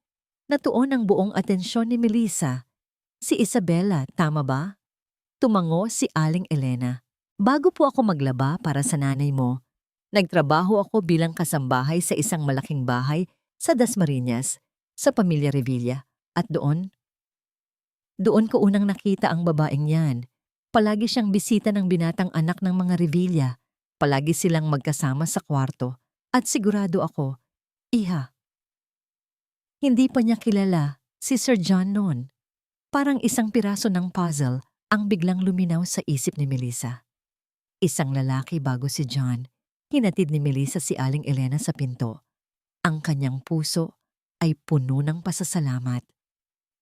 Natuon ang buong atensyon ni Melissa. Si Isabella, tama ba? Tumango si Aling Elena. Bago po ako maglaba para sa nanay mo, nagtrabaho ako bilang kasambahay sa isang malaking bahay sa Dasmariñas, sa Pamilya Revilla. At doon ko unang nakita ang babaeng yan. Palagi siyang bisita ng binatang anak ng mga Revilla. Palagi silang magkasama sa kwarto. At sigurado ako, Iha, hindi pa niya kilala si Sir John noon. Parang isang piraso ng puzzle ang biglang luminaw sa isip ni Melissa. Isang lalaki bago si John. Hinatid ni Melissa si Aling Elena sa pinto. Ang kanyang puso ay puno ng pasasalamat.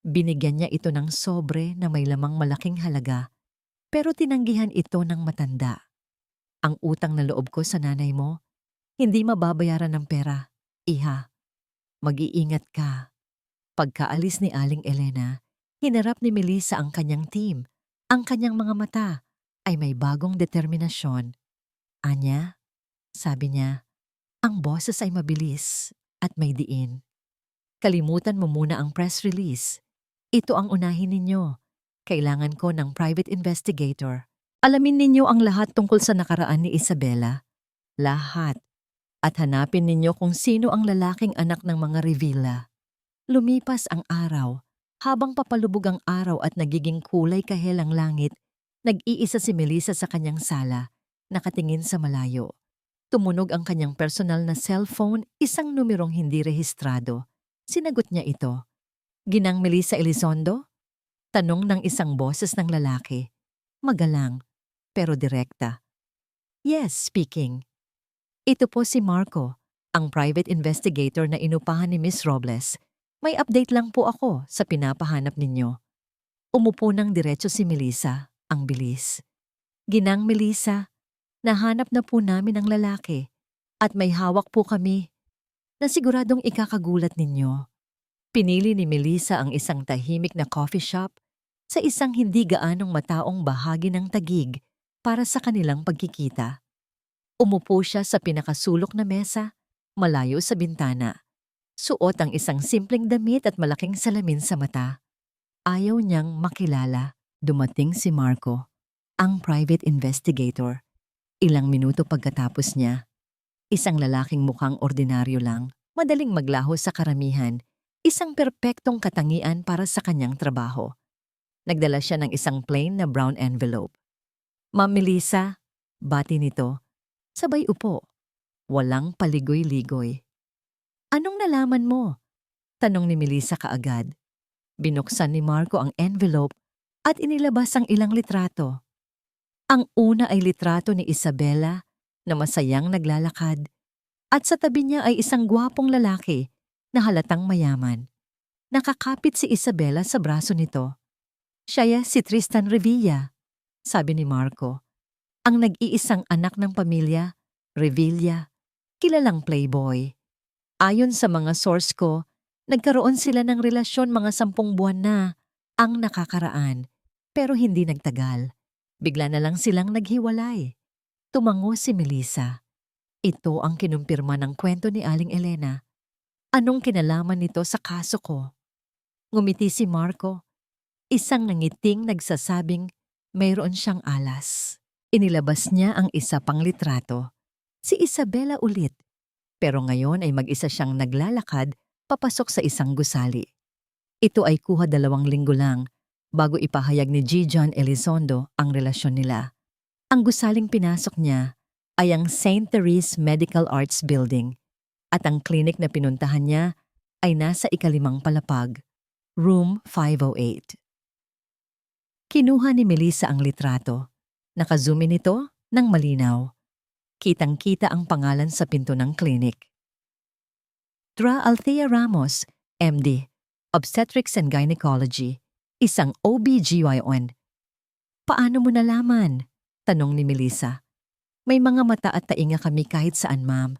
Binigyan niya ito ng sobre na may lamang malaking halaga, pero tinanggihan ito ng matanda. Ang utang na loob ko sa nanay mo, hindi mababayaran ng pera. Iha, mag-iingat ka. Pagkaalis ni Aling Elena, hinarap ni Melissa ang kanyang team. Ang kanyang mga mata ay may bagong determinasyon. Anya, sabi niya, ang boses ay mabilis at may diin. Kalimutan mo muna ang press release. Ito ang unahin ninyo. Kailangan ko ng private investigator. Alamin ninyo ang lahat tungkol sa nakaraan ni Isabela. Lahat. At hanapin ninyo kung sino ang lalaking anak ng mga Revilla. Lumipas ang araw. Habang papalubog ang araw at nagiging kulay kahel ang langit, nag-iisa si Melissa sa kanyang sala, nakatingin sa malayo. Tumunog ang kanyang personal na cellphone, isang numerong hindi rehistrado. Sinagot niya ito. Ginang Melissa Elizondo? Tanong ng isang boses ng lalaki. Magalang, pero direkta. Yes, speaking. Ito po si Marco, ang private investigator na inupahan ni Miss Robles. May update lang po ako sa pinapahanap ninyo. Umupo ng diretso si Melissa, ang bilis. Ginang Melissa, nahanap na po namin ang lalaki at may hawak po kami na siguradong ikakagulat ninyo. Pinili ni Melissa ang isang tahimik na coffee shop sa isang hindi gaanong mataong bahagi ng Taguig para sa kanilang pagkikita. Umupo siya sa pinakasulok na mesa, malayo sa bintana. Suot ang isang simpleng damit at malaking salamin sa mata. Ayaw niyang makilala. Dumating si Marco, ang private investigator. Ilang minuto pagkatapos niya, isang lalaking mukhang ordinaryo lang, madaling maglaho sa karamihan, isang perpektong katangian para sa kanyang trabaho. Nagdala siya ng isang plain na brown envelope. Ma'am Melissa, bati nito. Sabay upo. Walang paligoy-ligoy. Anong nalaman mo? Tanong ni Melissa kaagad. Binuksan ni Marco ang envelope at inilabas ang ilang litrato. Ang una ay litrato ni Isabela na masayang naglalakad at sa tabi niya ay isang gwapong lalaki na halatang mayaman. Nakakapit si Isabela sa braso nito. Siya si Tristan Revilla, sabi ni Marco. Ang nag-iisang anak ng pamilya, Revilla, kilalang playboy. Ayon sa mga source ko, nagkaroon sila ng relasyon mga 10 buwan na ang nakakaraan, pero hindi nagtagal. Bigla na lang silang naghiwalay. Tumango si Melissa. Ito ang kinumpirma ng kwento ni Aling Elena. Anong kinalaman nito sa kaso ko? Ngumiti si Marco. Isang nangiting nagsasabing mayroon siyang alas. Inilabas niya ang isa pang litrato. Si Isabela ulit. Pero ngayon ay mag-isa siyang naglalakad papasok sa isang gusali. Ito ay kuha 2 linggo lang bago ipahayag ni G. John Elizondo ang relasyon nila. Ang gusaling pinasok niya ay ang St. Therese Medical Arts Building at ang klinik na pinuntahan niya ay nasa ika-5 palapag, room 508. Kinuha ni Melissa ang litrato. Nakazoom in ito ng malinaw. Kitang-kita ang pangalan sa pinto ng klinik. Dra Althea Ramos, MD, Obstetrics and Gynecology, isang OB-GYN. Paano mo nalaman? Tanong ni Melissa. May mga mata at tainga kami kahit saan, ma'am,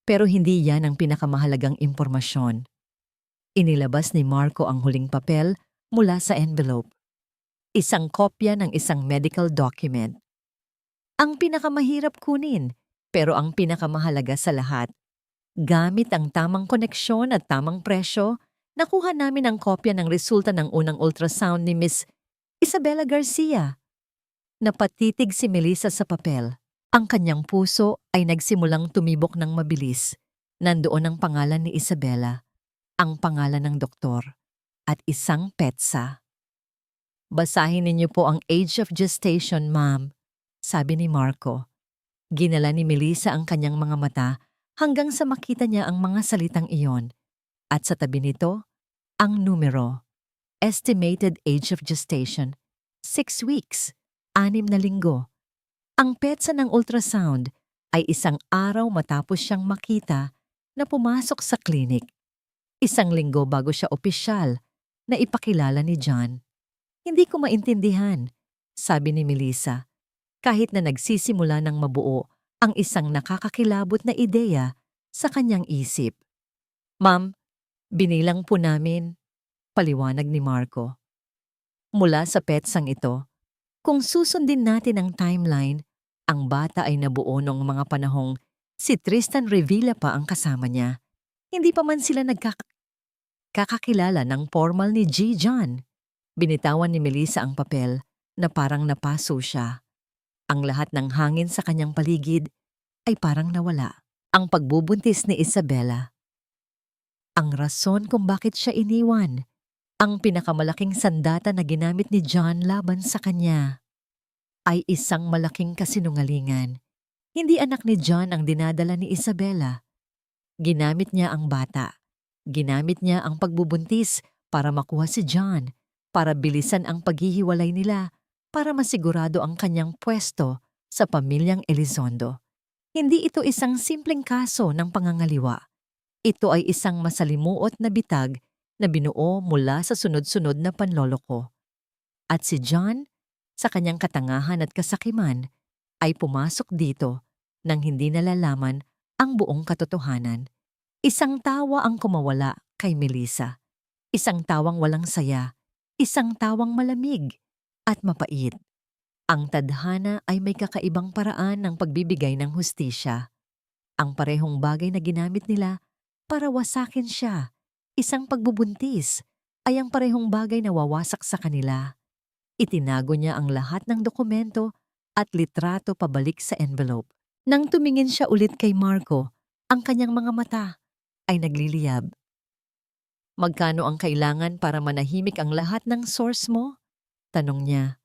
pero hindi yan ang pinakamahalagang impormasyon. Inilabas ni Marco ang huling papel mula sa envelope. Isang kopya ng isang medical document. Ang pinakamahirap kunin, pero ang pinakamahalaga sa lahat. Gamit ang tamang koneksyon at tamang presyo, nakuha namin ang kopya ng resulta ng unang ultrasound ni Miss Isabela Garcia. Napatitig si Melissa sa papel. Ang kanyang puso ay nagsimulang tumibok ng mabilis. Nandoon ang pangalan ni Isabela, ang pangalan ng doktor, at isang petsa. Basahin ninyo po ang age of gestation, ma'am, sabi ni Marco. Ginala ni Melissa ang kanyang mga mata hanggang sa makita niya ang mga salitang iyon. At sa tabi nito, ang numero. Estimated age of gestation, 6 weeks, 6 na linggo. Ang petsa ng ultrasound ay 1 araw matapos siyang makita na pumasok sa klinik. 1 linggo bago siya opisyal na ipakilala ni John. Hindi ko maintindihan, sabi ni Melissa, kahit na nagsisimula ng mabuo ang isang nakakakilabot na ideya sa kanyang isip. Ma'am, binilang po namin, paliwanag ni Marco. Mula sa petsang ito, kung susundin natin ang timeline, ang bata ay nabuo noong mga panahong si Tristan Revilla pa ang kasama niya. Hindi pa man sila nagkakakilala ng formal ni G. John. Binitawan ni Melissa ang papel na parang napaso siya. Ang lahat ng hangin sa kanyang paligid ay parang nawala. Ang pagbubuntis ni Isabela. Ang rason kung bakit siya iniwan. Ang pinakamalaking sandata na ginamit ni John laban sa kanya ay isang malaking kasinungalingan. Hindi anak ni John ang dinadala ni Isabela. Ginamit niya ang bata. Ginamit niya ang pagbubuntis para makuha si John, para bilisan ang paghihiwalay nila, para masigurado ang kanyang pwesto sa pamilyang Elizondo. Hindi ito isang simpleng kaso ng pangangaliwa. Ito ay isang masalimuot na bitag na binuo mula sa sunod-sunod na panloloko. At si John, sa kanyang katangahan at kasakiman, ay pumasok dito nang hindi nalalaman ang buong katotohanan. Isang tawa ang kumawala kay Melissa. Isang tawang walang saya. Isang tawang malamig at mapait. Ang tadhana ay may kakaibang paraan ng pagbibigay ng hustisya. Ang parehong bagay na ginamit nila para wasakin siya, isang pagbubuntis, ay ang parehong bagay na wawasak sa kanila. Itinago niya ang lahat ng dokumento at litrato pabalik sa envelope. Nang tumingin siya ulit kay Marco, ang kanyang mga mata ay nagliliyab. Magkano ang kailangan para manahimik ang lahat ng source mo? Tanong niya.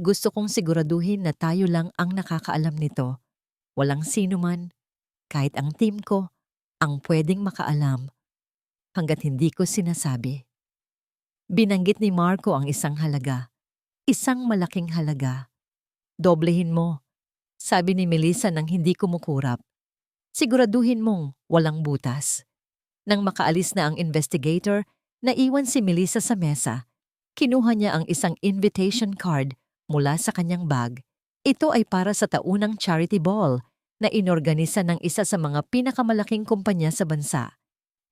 Gusto kong siguraduhin na tayo lang ang nakakaalam nito. Walang sino man, kahit ang team ko, ang pwedeng makaalam hanggat hindi ko sinasabi. Binanggit ni Marco ang isang halaga. Isang malaking halaga. Doblehin mo, sabi ni Melissa nang hindi kumukurap. Siguraduhin mong walang butas. Nang makaalis na ang investigator, naiwan si Melissa sa mesa. Kinuha niya ang isang invitation card mula sa kanyang bag. Ito ay para sa taunang charity ball na inorganisa ng isa sa mga pinakamalaking kumpanya sa bansa.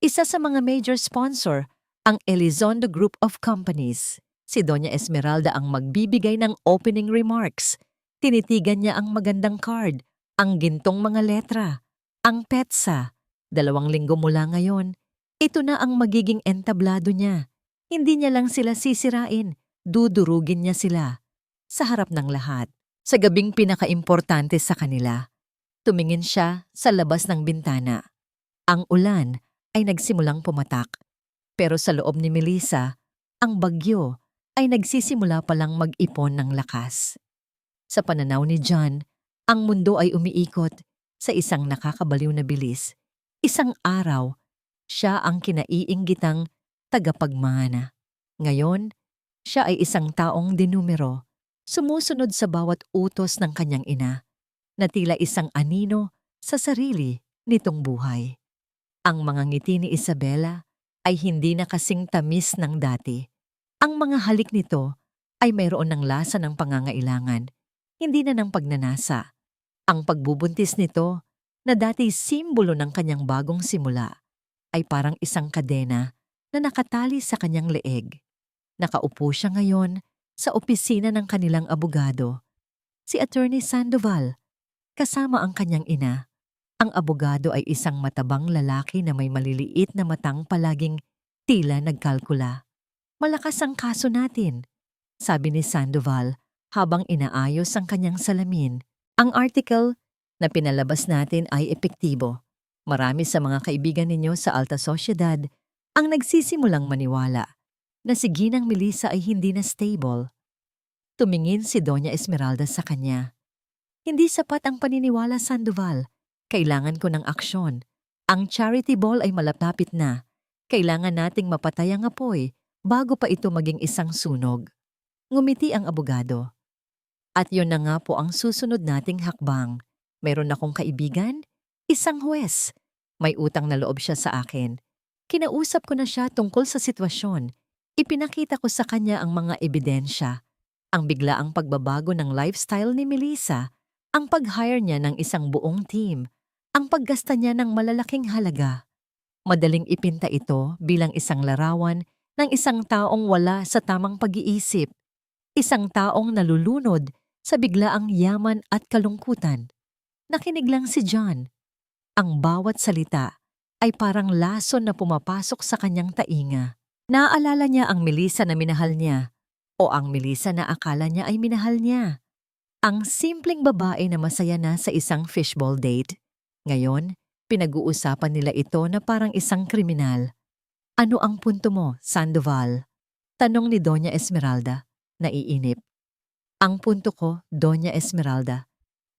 Isa sa mga major sponsor, ang Elizondo Group of Companies. Si Doña Esmeralda ang magbibigay ng opening remarks. Tinitigan niya ang magandang card, ang gintong mga letra, ang petsa. 2 linggo mula ngayon, ito na ang magiging entablado niya. Hindi niya lang sila sisirain, dudurugin niya sila. Sa harap ng lahat, sa gabing pinakaimportante sa kanila. Tumingin siya sa labas ng bintana. Ang ulan ay nagsimulang pumatak. Pero sa loob ni Melissa, ang bagyo ay nagsisimula palang mag-ipon ng lakas. Sa pananaw ni John, ang mundo ay umiikot sa isang nakakabaliw na bilis. Isang araw, siya ang kinaiinggitang tagapagmana. Ngayon, siya ay isang taong dinumero, sumusunod sa bawat utos ng kanyang ina, na tila isang anino sa sarili nitong buhay. Ang mga ngiti ni Isabela ay hindi na kasing tamis ng dati. Ang mga halik nito ay mayroon ng lasa ng pangangailangan, hindi na ng pagnanasa. Ang pagbubuntis nito, na dati simbolo ng kanyang bagong simula, ay parang isang kadena na nakatali sa kanyang leeg. Nakaupo siya ngayon sa opisina ng kanilang abogado, si Attorney Sandoval, kasama ang kanyang ina. Ang abogado ay isang matabang lalaki na may maliliit na matang palaging tila nagkalkula. Malakas ang kaso natin, sabi ni Sandoval habang inaayos ang kanyang salamin. Ang article na pinalabas natin ay epektibo. Marami sa mga kaibigan ninyo sa Alta Sociedad ang nagsisimulang maniwala na si Ginang Melissa ay hindi na stable. Tumingin si Doña Esmeralda sa kanya. Hindi sapat ang paniniwala, Sandoval. Kailangan ko ng aksyon. Ang charity ball ay malapit na. Kailangan nating mapatay ang apoy bago pa ito maging isang sunog. Ngumiti ang abogado. At yun na nga po ang susunod nating hakbang. Meron akong kaibigan, isang huwes. May utang na loob siya sa akin. Kinausap ko na siya tungkol sa sitwasyon. Ipinakita ko sa kanya ang mga ebidensya. Ang biglaang pagbabago ng lifestyle ni Melissa, ang pag-hire niya ng isang buong team, ang paggasta niya ng malalaking halaga. Madaling ipinta ito bilang isang larawan ng isang taong wala sa tamang pag-iisip, isang taong nalulunod sa biglaang yaman at kalungkutan. Nakinig lang si John. Ang bawat salita ay parang lason na pumapasok sa kanyang tainga. Naaalala niya ang Melissa na minahal niya o ang Melissa na akala niya ay minahal niya. Ang simpleng babae na masaya na sa isang fishball date. Ngayon, pinag-uusapan nila ito na parang isang kriminal. Ano ang punto mo, Sandoval? Tanong ni Doña Esmeralda, naiinip. Ang punto ko, Doña Esmeralda,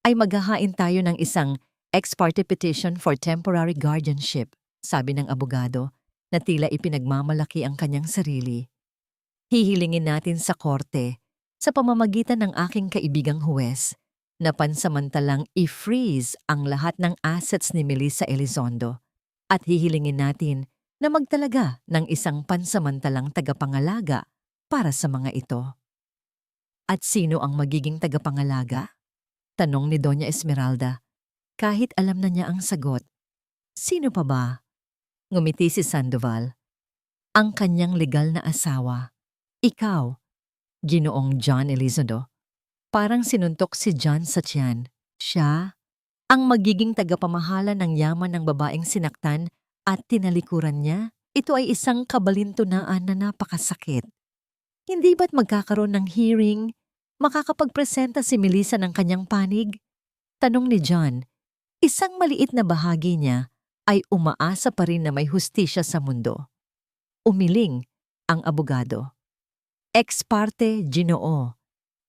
ay maghahain tayo ng isang ex parte petition for temporary guardianship, sabi ng abogado na tila ipinagmamalaki ang kanyang sarili. Hihilingin natin sa korte, sa pamamagitan ng aking kaibigang huwes, na pansamantalang i-freeze ang lahat ng assets ni Melissa Elizondo at hihilingin natin na magtalaga ng isang pansamantalang tagapangalaga para sa mga ito. At sino ang magiging tagapangalaga? Tanong ni Doña Esmeralda, kahit alam na niya ang sagot. Sino pa ba? Ngumiti si Sandoval. Ang kanyang legal na asawa. Ikaw, Ginoong John Elizondo. Parang sinuntok si John sa tiyan. Siya ang magiging tagapamahala ng yaman ng babaeng sinaktan at tinalikuran niya. Ito ay isang kabalintunaan na napakasakit. Hindi ba't magkakaroon ng hearing? Makakapagpresenta si Melissa ng kanyang panig? Tanong ni John. Isang maliit na bahagi niya ay umaasa pa rin na may hustisya sa mundo. Umiling ang abogado. Ex parte, Ginoo.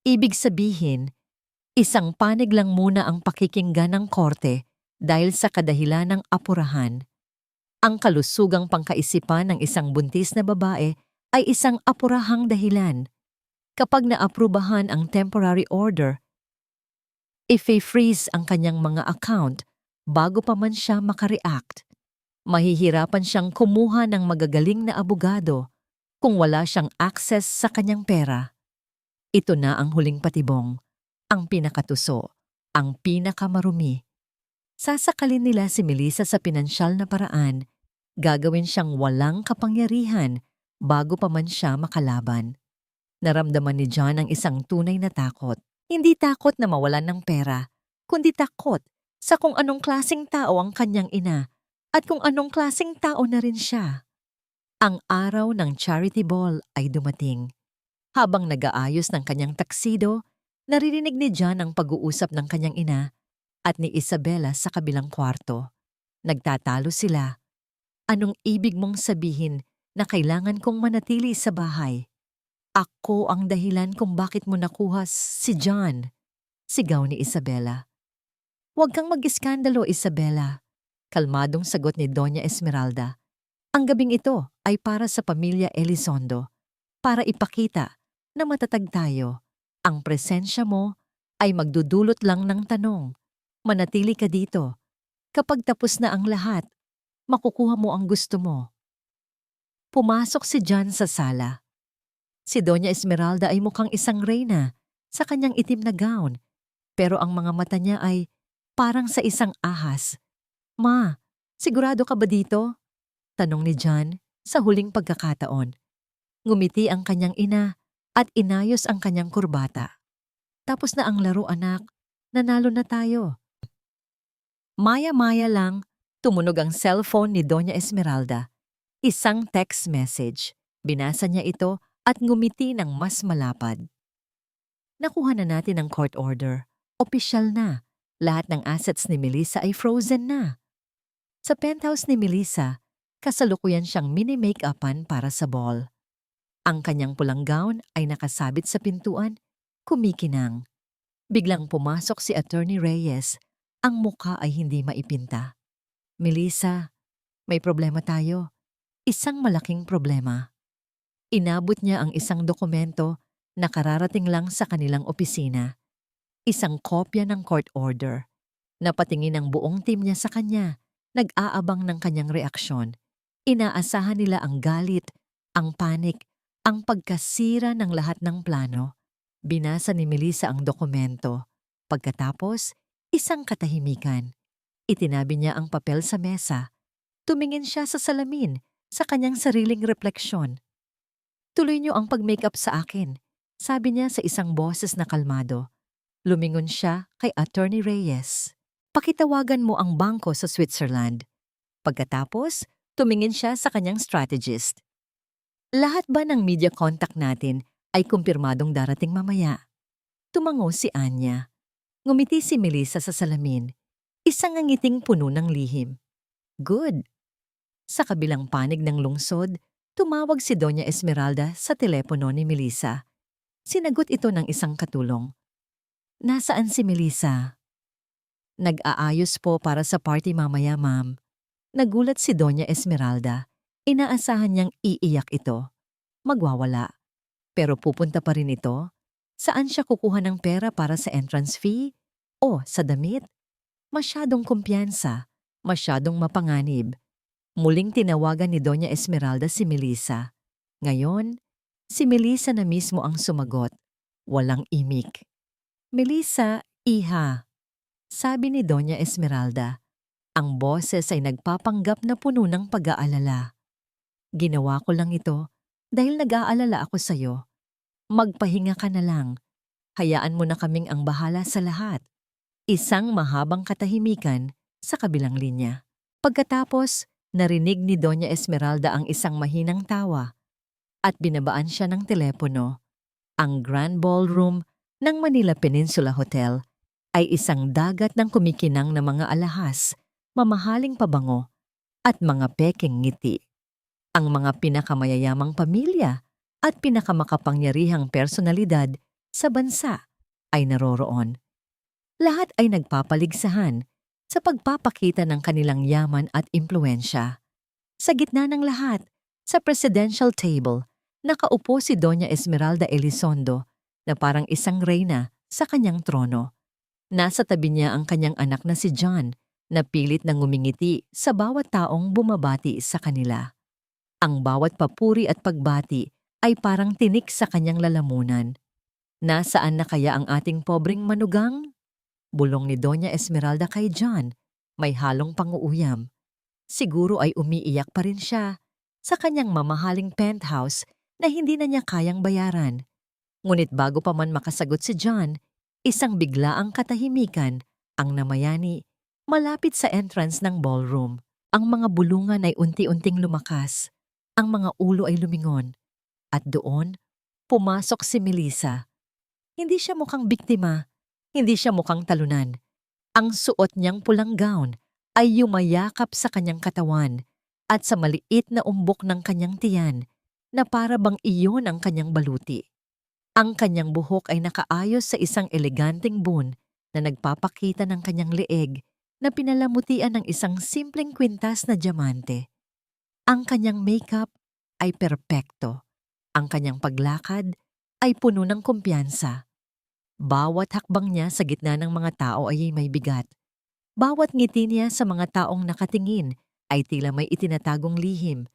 Ibig sabihin, isang panig lang muna ang pakikinggan ng korte dahil sa kadahilan ng apurahan. Ang kalusugang pangkaisipan ng isang buntis na babae ay isang apurahang dahilan. Kapag naaprubahan ang temporary order, i-freeze ang kanyang mga account bago pa man siya makareact. Mahihirapan siyang kumuha ng magagaling na abogado kung wala siyang access sa kanyang pera. Ito na ang huling patibong, ang pinakatuso, ang pinakamarumi. Sasakalin nila si Melissa sa pinansyal na paraan, gagawin siyang walang kapangyarihan bago pa man siya makalaban. Naramdaman ni John ang isang tunay na takot. Hindi takot na mawalan ng pera, kundi takot sa kung anong klaseng tao ang kanyang ina at kung anong klaseng tao na rin siya. Ang araw ng charity ball ay dumating. Habang nag-aayos ng kanyang taksido, naririnig ni John ang pag-uusap ng kanyang ina at ni Isabela sa kabilang kwarto. Nagtatalo sila. Anong ibig mong sabihin na kailangan kong manatili sa bahay? Ako ang dahilan kung bakit mo nakuha si John, sigaw ni Isabela. Huwag kang mag-iskandalo, Isabela. Kalmadong sagot ni Doña Esmeralda. Ang gabing ito ay para sa pamilya Elizondo, para ipakita na matatag tayo. Ang presensya mo ay magdudulot lang ng tanong. Manatili ka dito. Kapag tapos na ang lahat, makukuha mo ang gusto mo. Pumasok si John sa sala. Si Doña Esmeralda ay mukhang isang reyna sa kanyang itim na gown, pero ang mga mata niya ay parang sa isang ahas. Ma, sigurado ka ba dito? Tanong ni John sa huling pagkakataon. Ngumiti ang kanyang ina at inayos ang kanyang kurbata. Tapos na ang laro, anak. Nanalo na tayo. Maya-maya lang, tumunog ang cellphone ni Doña Esmeralda. Isang text message. Binasa niya ito at ngumiti ng mas malapad. Nakuha na natin ang court order. Opisyal na. Lahat ng assets ni Melissa ay frozen na. Sa penthouse ni Melissa, kasalukuyan siyang mini-make-upan para sa ball. Ang kanyang pulang gown ay nakasabit sa pintuan, kumikinang. Biglang pumasok si Attorney Reyes. Ang muka ay hindi maipinta. Melissa, may problema tayo. Isang malaking problema. Inabot niya ang isang dokumento na kararating lang sa kanilang opisina. Isang kopya ng court order. Napatingin ang buong team niya sa kanya. Nag-aabang ng kanyang reaksyon. Inaasahan nila ang galit, ang panik, ang pagkasira ng lahat ng plano. Binasa ni Melissa ang dokumento. Pagkatapos, isang katahimikan. Itinabi niya ang papel sa mesa. Tumingin siya sa salamin, sa kanyang sariling refleksyon. Tuloy niyo ang pag-makeup sa akin, sabi niya sa isang boses na kalmado. Lumingon siya kay Attorney Reyes. Pakitawagan mo ang bangko sa Switzerland. Pagkatapos, tumingin siya sa kanyang strategist. Lahat ba ng media contact natin ay kumpirmadong darating mamaya? Tumango si Anya. Ngumiti si Melissa sa salamin. Isang ngiting puno ng lihim. Good. Sa kabilang panig ng lungsod, tumawag si Doña Esmeralda sa telepono ni Melissa. Sinagot ito ng isang katulong. Nasaan si Melissa? Nag-aayos po para sa party mamaya, ma'am. Nagulat si Doña Esmeralda. Inaasahan niyang iiyak ito. Magwawala. Pero pupunta pa rin ito? Saan siya kukuha ng pera para sa entrance fee? O sa damit? Masyadong kumpiyansa, masyadong mapanganib. Muling tinawagan ni Doña Esmeralda si Melissa. Ngayon, si Melissa na mismo ang sumagot. Walang imik. Melissa, iha. Sabi ni Doña Esmeralda. Ang boses ay nagpapanggap na puno ng pag-aalala. Ginawa ko lang ito dahil nag-aalala ako sa'yo. Magpahinga ka na lang. Hayaan mo na kaming ang bahala sa lahat. Isang mahabang katahimikan sa kabilang linya. Pagkatapos, narinig ni Doña Esmeralda ang isang mahinang tawa at binabaan siya ng telepono. Ang Grand Ballroom ng Manila Peninsula Hotel ay isang dagat ng kumikinang na mga alahas, mamahaling pabango at mga peking ngiti. Ang mga pinakamayayamang pamilya at pinakamakapangyarihang personalidad sa bansa ay naroroon. Lahat ay nagpapaligsahan sa pagpapakita ng kanilang yaman at impluensya. Sa gitna ng lahat, sa presidential table, nakaupo si Doña Esmeralda Elizondo na parang isang reyna sa kanyang trono. Nasa tabi niya ang kanyang anak na si John na pilit na ngumingiti sa bawat taong bumabati sa kanila. Ang bawat papuri at pagbati ay parang tinik sa kanyang lalamunan. Nasaan na kaya ang ating pobreng manugang? Bulong ni Doña Esmeralda kay John, may halong panguuyam. Siguro ay umiiyak pa rin siya sa kanyang mamahaling penthouse na hindi na niya kayang bayaran. Ngunit bago pa man makasagot si John, isang biglaang katahimikan ang namayani malapit sa entrance ng ballroom. Ang mga bulungan ay unti-unting lumakas. Ang mga ulo ay lumingon. At doon, pumasok si Melissa. Hindi siya mukhang biktima. Hindi siya mukhang talunan. Ang suot niyang pulang gown ay yumayakap sa kanyang katawan at sa maliit na umbok ng kanyang tiyan na para bang iyon ang kanyang baluti. Ang kanyang buhok ay nakaayos sa isang eleganteng bun na nagpapakita ng kanyang leeg na pinalamutian ng isang simpleng kwintas na diamante. Ang kanyang makeup ay perpekto. Ang kanyang paglakad ay puno ng kumpiyansa. Bawat hakbang niya sa gitna ng mga tao ay may bigat. Bawat ngiti niya sa mga taong nakatingin ay tila may itinatagong lihim.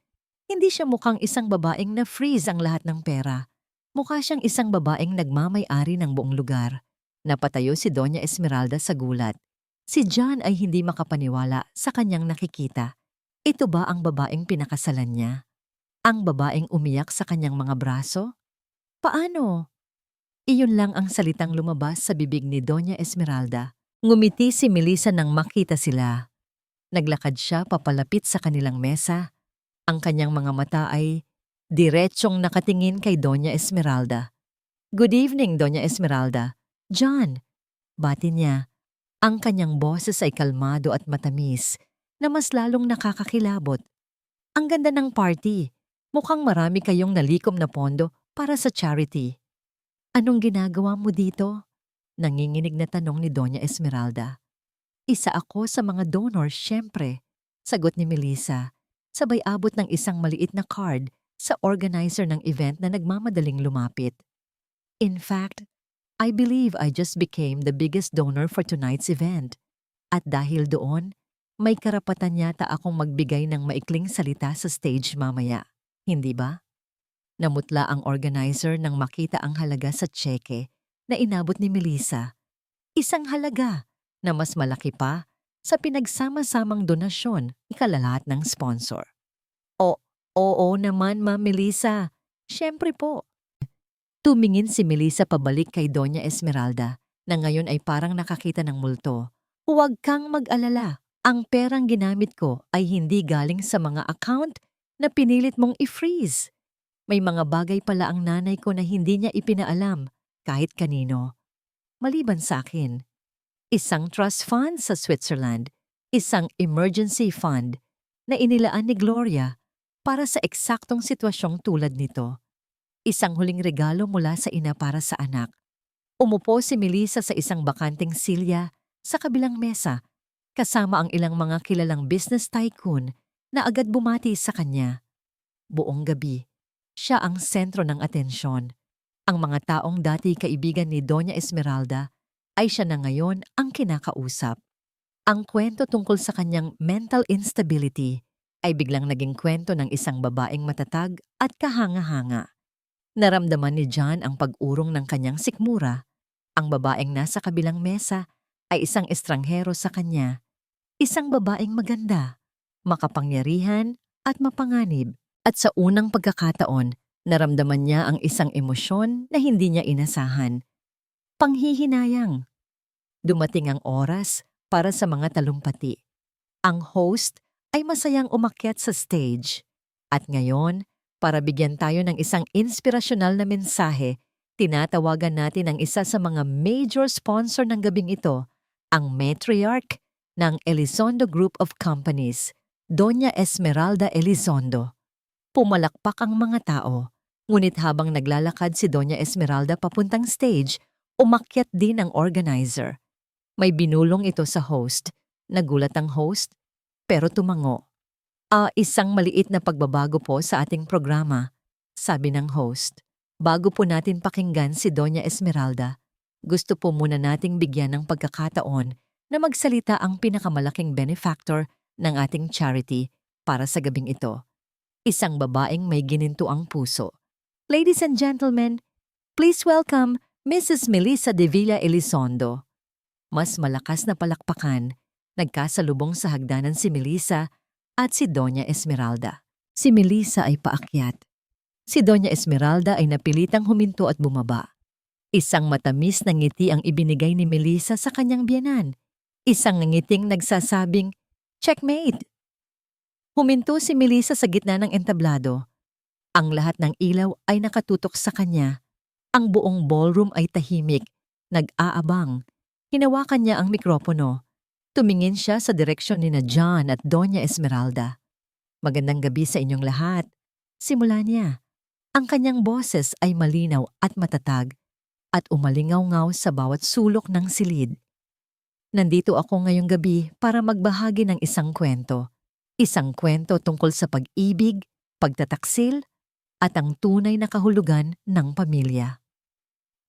Hindi siya mukhang isang babaeng na freeze ang lahat ng pera. Mukha siyang isang babaeng nagmamay-ari ng buong lugar. Napatayo si Doña Esmeralda sa gulat. Si John ay hindi makapaniwala sa kanyang nakikita. Ito ba ang babaeng pinakasalan niya? Ang babaeng umiyak sa kanyang mga braso? Paano? Iyon lang ang salitang lumabas sa bibig ni Doña Esmeralda. Ngumiti si Melissa nang makita sila. Naglakad siya papalapit sa kanilang mesa. Ang kanyang mga mata ay diretsyong nakatingin kay Doña Esmeralda. Good evening, Doña Esmeralda. John, bati niya. Ang kanyang boses ay kalmado at matamis na mas lalong nakakakilabot. Ang ganda ng party. Mukhang marami kayong nalikom na pondo para sa charity. Anong ginagawa mo dito? Nanginginig na tanong ni Doña Esmeralda. Isa ako sa mga donor, syempre, sagot ni Melissa. Sabay abot ng isang maliit na card sa organizer ng event na nagmamadaling lumapit. In fact, I believe I just became the biggest donor for tonight's event. At dahil doon, may karapatan yata akong magbigay ng maikling salita sa stage mamaya. Hindi ba? Namutla ang organizer nang makita ang halaga sa tseke na inabot ni Melissa. Isang halaga na mas malaki pa sa pinagsama-samang donasyon ikalalat ng sponsor. Oo naman, Ma'am Melissa. Siyempre po. Tumingin si Melissa pabalik kay Doña Esmeralda na ngayon ay parang nakakita ng multo. Huwag kang mag-alala. Ang perang ginamit ko ay hindi galing sa mga account na pinilit mong i-freeze. May mga bagay pala ang nanay ko na hindi niya ipinaalam kahit kanino. Maliban sa akin. Isang trust fund sa Switzerland, isang emergency fund na inilaan ni Gloria para sa eksaktong sitwasyong tulad nito. Isang huling regalo mula sa ina para sa anak. Umupo si Melissa sa isang bakanting silya sa kabilang mesa kasama ang ilang mga kilalang business tycoon na agad bumati sa kanya. Buong gabi, siya ang sentro ng atensyon. Ang mga taong dati kaibigan ni Doña Esmeralda ay siya na ngayon ang kinakausap. Ang kwento tungkol sa kanyang mental instability ay biglang naging kwento ng isang babaeng matatag at kahanga-hanga. Naramdaman ni John ang pag-urong ng kanyang sikmura. Ang babaeng nasa kabilang mesa ay isang estranghero sa kanya. Isang babaeng maganda, makapangyarihan at mapanganib. At sa unang pagkakataon, naramdaman niya ang isang emosyon na hindi niya inasahan. Panghihinayang. Dumating ang oras para sa mga talumpati. Ang host ay masayang umakyat sa stage. At ngayon, para bigyan tayo ng isang inspirasyonal na mensahe, tinatawagan natin ang isa sa mga major sponsor ng gabing ito, ang matriarch ng Elizondo Group of Companies, Doña Esmeralda Elizondo. Pumalakpak ang mga tao, ngunit habang naglalakad si Doña Esmeralda papuntang stage, umakyat din ang organizer. May binulong ito sa host. Nagulat ang host, pero tumango. Isang maliit na pagbabago po sa ating programa, sabi ng host. Bago po natin pakinggan si Doña Esmeralda, gusto po muna nating bigyan ng pagkakataon na magsalita ang pinakamalaking benefactor ng ating charity para sa gabing ito. Isang babaeng may ginintuang puso. Ladies and gentlemen, please welcome Mrs. Melissa de Villa Elizondo. Mas malakas na palakpakan, nagkasalubong sa hagdanan si Melissa at si Doña Esmeralda. Si Melissa ay paakyat. Si Doña Esmeralda ay napilitang huminto at bumaba. Isang matamis na ngiti ang ibinigay ni Melissa sa kanyang biyenan. Isang ngiting nagsasabing, "Checkmate!" Huminto si Melissa sa gitna ng entablado. Ang lahat ng ilaw ay nakatutok sa kanya. Ang buong ballroom ay tahimik, nag-aabang. Hinawakan niya ang mikropono. Tumingin siya sa direksyon ni na John at Doña Esmeralda. Magandang gabi sa inyong lahat. Simula niya. Ang kanyang boses ay malinaw at matatag at umalingaw-ngaw sa bawat sulok ng silid. Nandito ako ngayong gabi para magbahagi ng isang kwento. Isang kwento tungkol sa pag-ibig, pagtataksil, at ang tunay na kahulugan ng pamilya.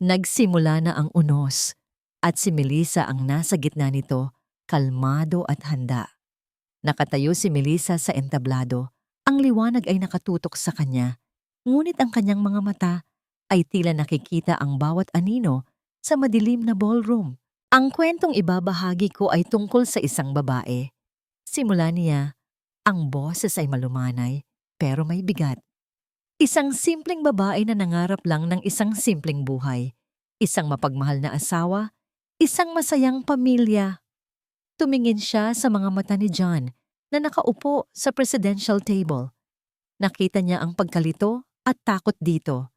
Nagsimula na ang unos at si Melissa ang nasa gitna nito, kalmado at handa. Nakatayo si Melissa sa entablado. Ang liwanag ay nakatutok sa kanya, ngunit ang kanyang mga mata ay tila nakikita ang bawat anino sa madilim na ballroom. Ang kwentong ibabahagi ko ay tungkol sa isang babae. Simula niya, ang boses ay malumanay pero may bigat. Isang simpleng babae na nangarap lang ng isang simpleng buhay. Isang mapagmahal na asawa, isang masayang pamilya. Tumingin siya sa mga mata ni John na nakaupo sa presidential table. Nakita niya ang pagkalito at takot dito.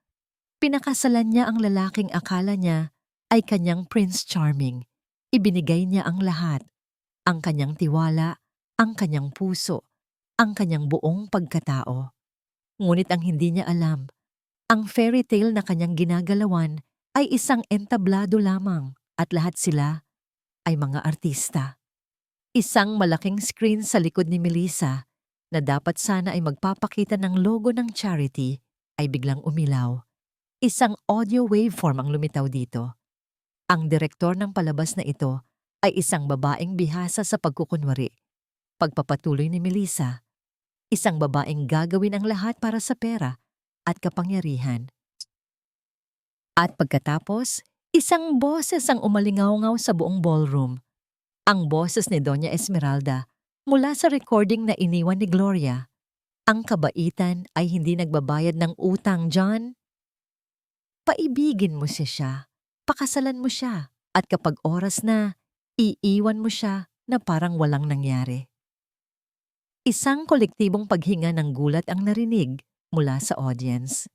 Pinakasalan niya ang lalaking akala niya ay kanyang Prince Charming. Ibinigay niya ang lahat. Ang kanyang tiwala, ang kanyang puso, ang kanyang buong pagkatao. Ngunit ang hindi niya alam, ang fairy tale na kanyang ginagalawan ay isang entablado lamang at lahat sila ay mga artista. Isang malaking screen sa likod ni Melissa na dapat sana ay magpapakita ng logo ng charity ay biglang umilaw. Isang audio waveform ang lumitaw dito. Ang direktor ng palabas na ito ay isang babaeng bihasa sa pagkukunwari. Pagpapatuloy ni Melissa, isang babaeng gagawin ang lahat para sa pera at kapangyarihan. At pagkatapos, isang boses ang umalingaw-ngaw sa buong ballroom. Ang boses ni Doña Esmeralda mula sa recording na iniwan ni Gloria. Ang kabaitan ay hindi nagbabayad ng utang, John. Paibigin mo siya, pakasalan mo siya, at kapag oras na, iiwan mo siya na parang walang nangyari. Isang kolektibong paghinga ng gulat ang narinig mula sa audience.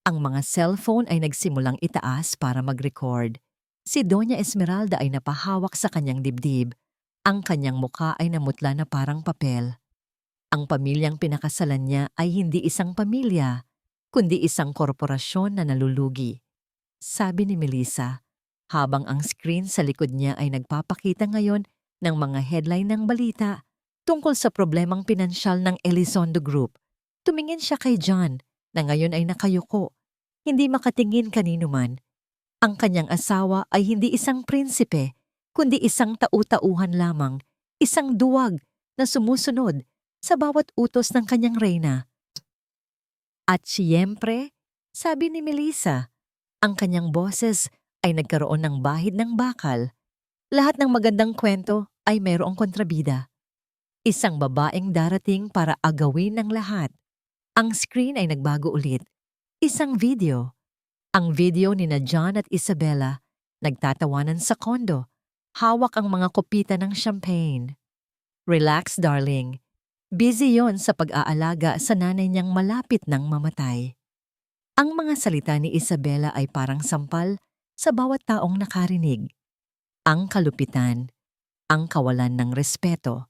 Ang mga cellphone ay nagsimulang itaas para mag-record. Si Doña Esmeralda ay napahawak sa kanyang dibdib. Ang kanyang muka ay namutla na parang papel. Ang pamilyang pinakasalan niya ay hindi isang pamilya, kundi isang korporasyon na nalulugi. Sabi ni Melissa, habang ang screen sa likod niya ay nagpapakita ngayon ng mga headline ng balita tungkol sa problemang pinansyal ng Elizondo Group. Tumingin siya kay John na ngayon ay nakayuko, hindi makatingin kanino man. Ang kanyang asawa ay hindi isang prinsipe, kundi isang tau-tauhan lamang, isang duwag na sumusunod sa bawat utos ng kanyang reyna. At siyempre, sabi ni Melissa, ang kanyang boses ay nagkaroon ng bahid ng bakal. Lahat ng magandang kwento ay mayroong kontrabida. Isang babaeng darating para agawin ng lahat. Ang screen ay nagbago ulit. Isang video. Ang video ni na John at Isabella, nagtatawanan sa kondo, hawak ang mga kopita ng champagne. Relax, darling. Busy yon sa pag-aalaga sa nanay niyang malapit ng mamatay. Ang mga salita ni Isabella ay parang sampal sa bawat taong nakarinig. Ang kalupitan, ang kawalan ng respeto.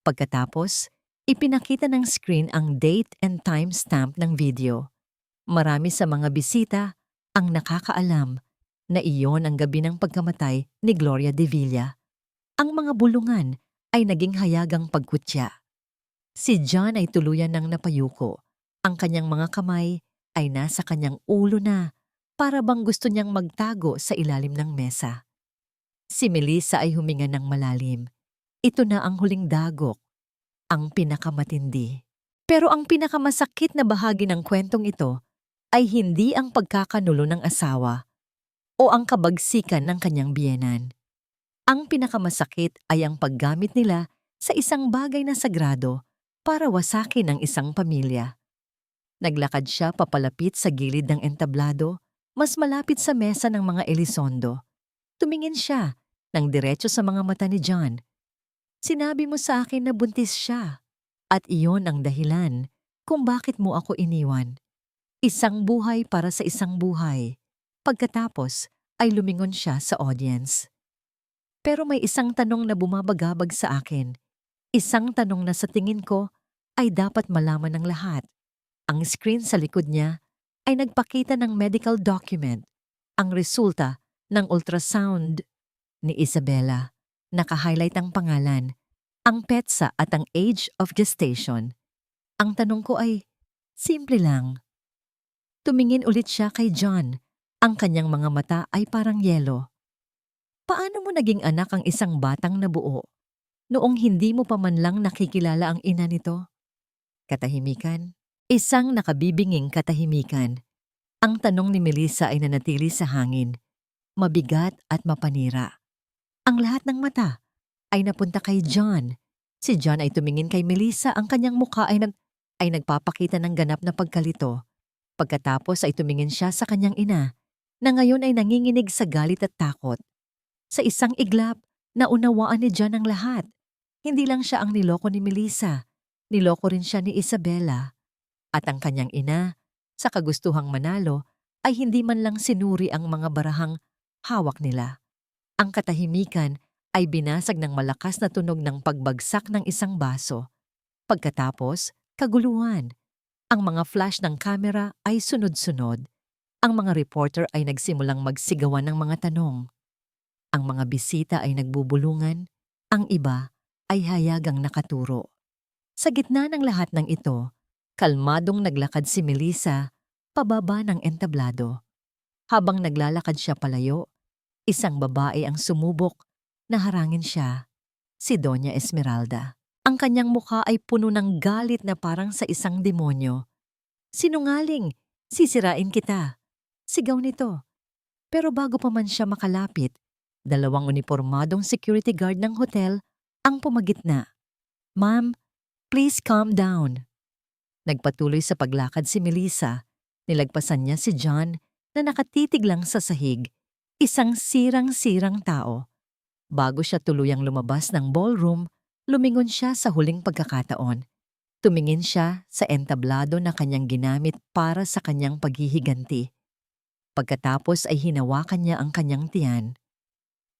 Pagkatapos, ipinakita ng screen ang date and timestamp ng video. Marami sa mga bisita ang nakakaalam na iyon ang gabi ng pagkamatay ni Gloria de Villa. Ang mga bulungan ay naging hayagang pagkutya. Si John ay tuluyan ng napayuko. Ang kanyang mga kamay ay nasa kanyang ulo na para bang gusto niyang magtago sa ilalim ng mesa. Si Melissa ay huminga ng malalim. Ito na ang huling dagok, ang pinakamatindi. Pero ang pinakamasakit na bahagi ng kwentong ito ay hindi ang pagkakanulo ng asawa o ang kabagsikan ng kanyang biyenan. Ang pinakamasakit ay ang paggamit nila sa isang bagay na sagrado para wasakin ang isang pamilya. Naglakad siya papalapit sa gilid ng entablado, mas malapit sa mesa ng mga Elizondo. Tumingin siya ng diretso sa mga mata ni John. Sinabi mo sa akin na buntis siya, at iyon ang dahilan kung bakit mo ako iniwan. Isang buhay para sa isang buhay. Pagkatapos ay lumingon siya sa audience. Pero may isang tanong na bumabagabag sa akin. Isang tanong na sa tingin ko ay dapat malaman ng lahat. Ang screen sa likod niya ay nagpakita ng medical document, ang resulta ng ultrasound ni Isabella. Naka-highlight ang pangalan, ang petsa at ang age of gestation. Ang tanong ko ay, simple lang. Tumingin ulit siya kay John. Ang kanyang mga mata ay parang yelo. Paano mo naging anak ang isang batang nabuo noong hindi mo pa man lang nakikilala ang ina nito? Katahimikan. Isang nakabibinging katahimikan. Ang tanong ni Melissa ay nanatili sa hangin, mabigat at mapanira. Ang lahat ng mata ay napunta kay John. Si John ay tumingin kay Melissa, ang kanyang mukha ay nagpapakita ng ganap na pagkalito. Pagkatapos ay tumingin siya sa kanyang ina, na ngayon ay nanginginig sa galit at takot. Sa isang iglap, naunawaan ni John ang lahat. Hindi lang siya ang niloko ni Melissa, niloko rin siya ni Isabella. At ang kanyang ina, sa kagustuhang manalo, ay hindi man lang sinuri ang mga barahang hawak nila. Ang katahimikan ay binasag ng malakas na tunog ng pagbagsak ng isang baso. Pagkatapos, kaguluhan. Ang mga flash ng kamera ay sunod-sunod. Ang mga reporter ay nagsimulang magsigawan ng mga tanong. Ang mga bisita ay nagbubulungan, ang iba ay hayagang nakaturo. Sa gitna ng lahat ng ito, kalmadong naglakad si Melissa pababa ng entablado. Habang naglalakad siya palayo, isang babae ang sumubok na harangin siya, si Doña Esmeralda. Ang kanyang mukha ay puno ng galit na parang sa isang demonyo. "Sinungaling! Sisirain kita!" Sigaw nito. Pero bago pa man siya makalapit, dalawang unipormadong security guard ng hotel ang pumagitna. "Ma'am, please calm down." Nagpatuloy sa paglakad si Melissa. Nilagpasan niya si John na nakatitig lang sa sahig, isang sirang-sirang tao. Bago siya tuluyang lumabas ng ballroom, lumingon siya sa huling pagkakataon. Tumingin siya sa entablado na kanyang ginamit para sa kanyang paghihiganti. Pagkatapos ay hinawakan niya ang kanyang tiyan.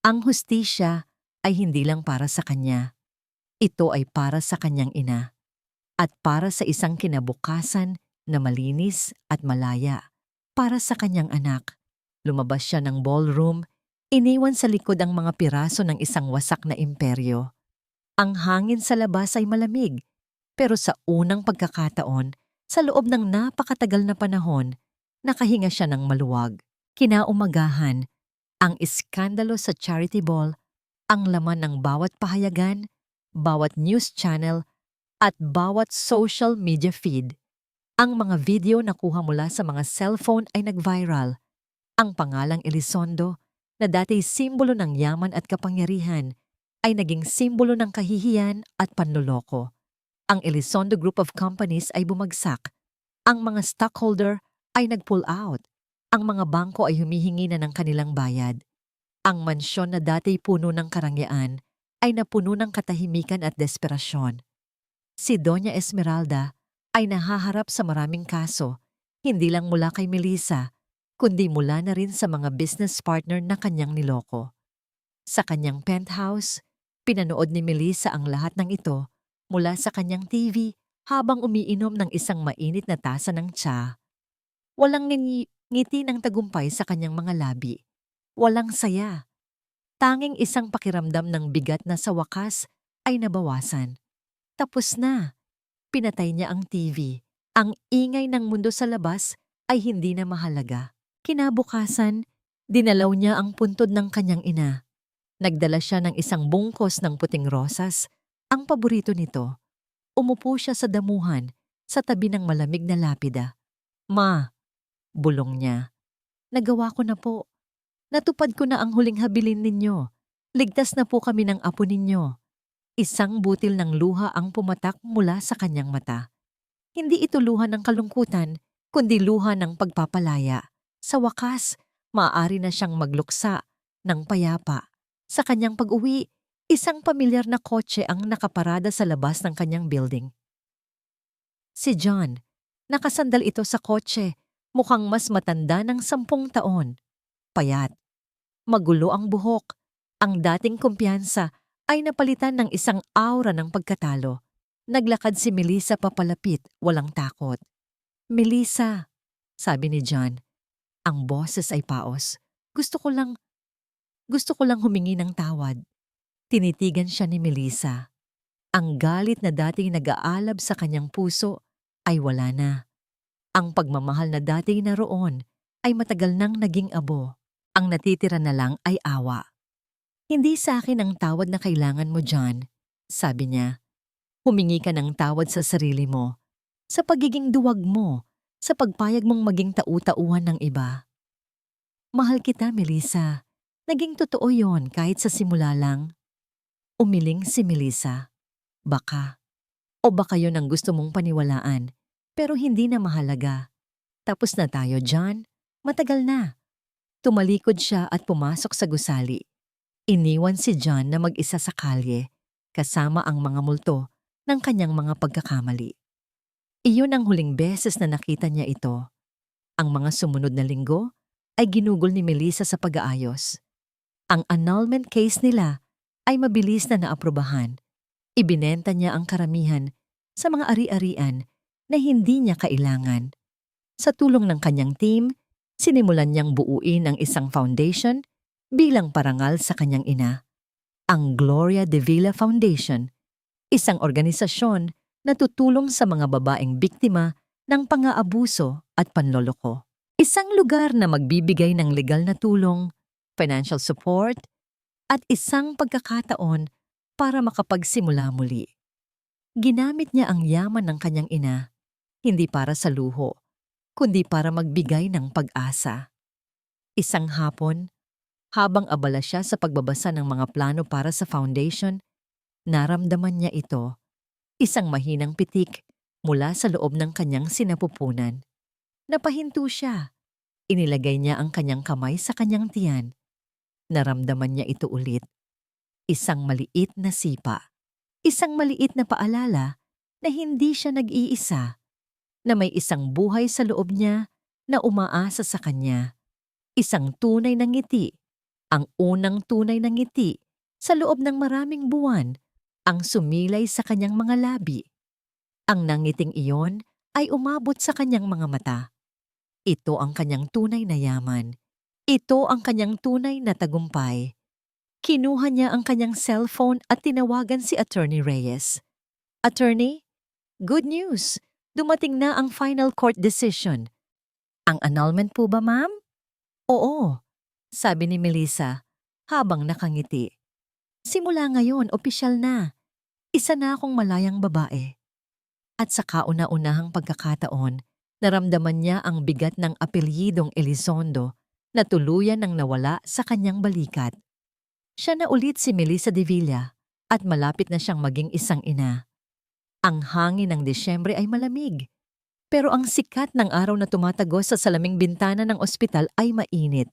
Ang hustisya ay hindi lang para sa kanya. Ito ay para sa kanyang ina. At para sa isang kinabukasan na malinis at malaya. Para sa kanyang anak. Lumabas siya ng ballroom, iniwan sa likod ang mga piraso ng isang wasak na imperyo. Ang hangin sa labas ay malamig, pero sa unang pagkakataon, sa loob ng napakatagal na panahon, nakahinga siya ng maluwag. Kinaumagahan, ang iskandalo sa charity ball, ang laman ng bawat pahayagan, bawat news channel, at bawat social media feed. Ang mga video na kuha mula sa mga cellphone ay nag-viral. Ang pangalang Elizondo, na dati simbolo ng yaman at kapangyarihan, ay naging simbolo ng kahihiyan at panloloko. Ang Elizondo Group of Companies ay bumagsak. Ang mga stockholder ay nag-pull out. Ang mga bangko ay humihingi na ng kanilang bayad. Ang mansyon na dati puno ng karangyaan ay napuno ng katahimikan at desperasyon. Si Doña Esmeralda ay nahaharap sa maraming kaso, hindi lang mula kay Melissa, kundi mula na rin sa mga business partner na kanyang niloko. Sa kanyang penthouse, pinanood ni Melissa ang lahat ng ito mula sa kanyang TV habang umiinom ng isang mainit na tasa ng tsa. Walang ngiti ng tagumpay sa kanyang mga labi. Walang saya. Tanging isang pakiramdam ng bigat na sa wakas ay nabawasan. Tapos na. Pinatay niya ang TV. Ang ingay ng mundo sa labas ay hindi na mahalaga. Kinabukasan, dinalaw niya ang puntod ng kanyang ina. Nagdala siya ng isang bungkos ng puting rosas, ang paborito nito. Umupo siya sa damuhan, sa tabi ng malamig na lapida. "Ma," bulong niya, "nagawa ko na po. Natupad ko na ang huling habilin ninyo. Ligtas na po kami ng apo ninyo." Isang butil ng luha ang pumatak mula sa kanyang mata. Hindi ito luha ng kalungkutan, kundi luha ng pagpapalaya. Sa wakas, maaari na siyang magluksa ng payapa. Sa kanyang pag-uwi, isang pamilyar na kotse ang nakaparada sa labas ng kanyang building. Si John, nakasandal ito sa kotse, mukhang mas matanda ng 10 taon. Payat. Magulo ang buhok. Ang dating kumpiyansa ay napalitan ng isang aura ng pagkatalo. Naglakad si Melissa papalapit, walang takot. "Melissa," sabi ni John. Ang boses ay paos. Gusto ko lang humingi ng tawad." Tinitigan siya ni Melissa. Ang galit na dating nag-aalab sa kanyang puso ay wala na. Ang pagmamahal na dating naroon ay matagal nang naging abo. Ang natitira na lang ay awa. "Hindi sa akin ang tawad na kailangan mo, John," sabi niya. "Humingi ka ng tawad sa sarili mo, sa pagiging duwag mo, sa pagpayag mong maging tau-tauhan ng iba." "Mahal kita, Melissa. Naging totoo yon kahit sa simula lang." Umiling si Melissa. Baka. O baka yon ang gusto mong paniwalaan, pero hindi na mahalaga. Tapos na tayo, John. Matagal na. Tumalikod siya at pumasok sa gusali. Iniwan si John na mag-isa sa kalye, kasama ang mga multo ng kanyang mga pagkakamali. Iyon ang huling beses na nakita niya ito. Ang mga sumunod na linggo ay ginugol ni Melissa sa pag-aayos. Ang annulment case nila ay mabilis na naaprubahan. Ibinenta niya ang karamihan sa mga ari-arian na hindi niya kailangan. Sa tulong ng kanyang team, Sinimulan niyang buuin ang isang foundation bilang parangal sa kanyang ina, ang Gloria de Villa Foundation, isang organisasyon na tutulong sa mga babaeng biktima ng pang-aabuso at panloloko. Isang lugar na magbibigay ng legal na tulong, financial support, at isang pagkakataon para makapagsimula muli. Ginamit niya ang yaman ng kanyang ina, hindi para sa luho, kundi para magbigay ng pag-asa. Isang hapon, habang abala siya sa pagbabasa ng mga plano para sa foundation, naramdaman niya ito, isang mahinang pitik mula sa loob ng kanyang sinapupunan. Napahinto siya. Inilagay niya ang kanyang kamay sa kanyang tiyan. Naramdaman niya ito ulit. Isang maliit na sipa. Isang maliit na paalala na hindi siya nag-iisa, na may isang buhay sa loob niya na umaasa sa kanya. Isang tunay na ngiti, ang unang tunay na ngiti sa loob ng maraming buwan, ang sumilay sa kanyang mga labi. Ang nangiting iyon ay umabot sa kanyang mga mata. Ito ang kanyang tunay na yaman. Ito ang kanyang tunay na tagumpay. Kinuha niya ang kanyang cellphone at tinawagan si Attorney Reyes. Attorney, good news! Dumating na ang final court decision. Ang annulment po ba, ma'am? Oo, sabi ni Melissa habang nakangiti. Simula ngayon, opisyal na. Isa na akong malayang babae. At sa kauna-unahang pagkakataon, naramdaman niya ang bigat ng apelyidong Elizondo na tuluyan ng nawala sa kanyang balikat. Siya na ulit si Melissa de Villa at malapit na siyang maging isang ina. Ang hangin ng Disyembre ay malamig, pero ang sikat ng araw na tumatagos sa salaming bintana ng ospital ay mainit.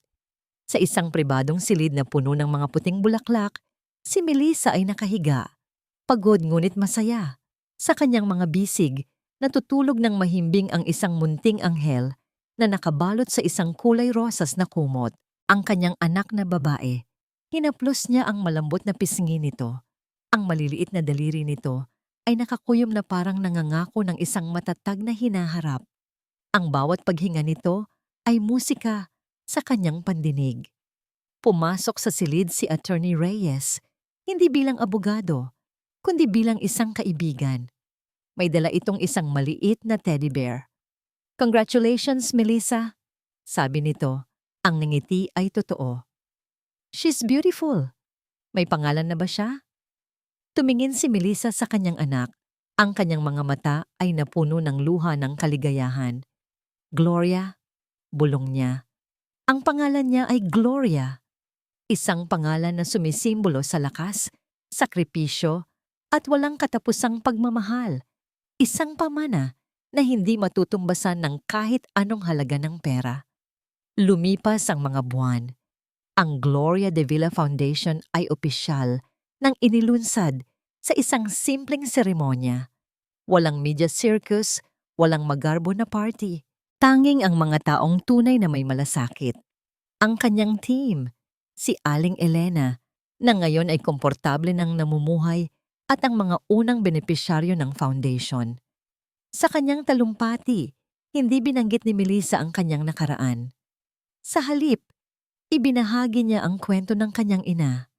Sa isang pribadong silid na puno ng mga puting bulaklak, si Melissa ay nakahiga, pagod ngunit masaya. Sa kanyang mga bisig, natutulog ng mahimbing ang isang munting anghel na nakabalot sa isang kulay rosas na kumot. Ang kanyang anak na babae. Hinaplos niya ang malambot na pisngi nito. Ang maliliit na daliri nito ay nakakuyom na parang nangangako ng isang matatag na hinaharap. Ang bawat paghinga nito ay musika sa kanyang pandinig. Pumasok sa silid si Attorney Reyes, hindi bilang abogado, kundi bilang isang kaibigan. May dala itong isang maliit na teddy bear. Congratulations, Melissa, sabi nito. Ang ngiti ay totoo. She's beautiful. May pangalan na ba siya? Tumingin si Melissa sa kanyang anak. Ang kanyang mga mata ay napuno ng luha ng kaligayahan. Gloria, bulong niya. Ang pangalan niya ay Gloria. Isang pangalan na sumisimbolo sa lakas, sakripisyo, at walang katapusang pagmamahal. Isang pamana na hindi matutumbasan ng kahit anong halaga ng pera. Lumipas ang mga buwan. Ang Gloria de Villa Foundation ay opisyal nang inilunsad sa isang simpleng seremonya. Walang media circus, walang magarbo na party. Tanging ang mga taong tunay na may malasakit. Ang kanyang team, si Aling Elena, na ngayon ay komportable nang namumuhay, at ang mga unang benepisyaryo ng foundation. Sa kanyang talumpati, hindi binanggit ni Melissa ang kanyang nakaraan. Sa halip, ibinahagi niya ang kwento ng kanyang ina.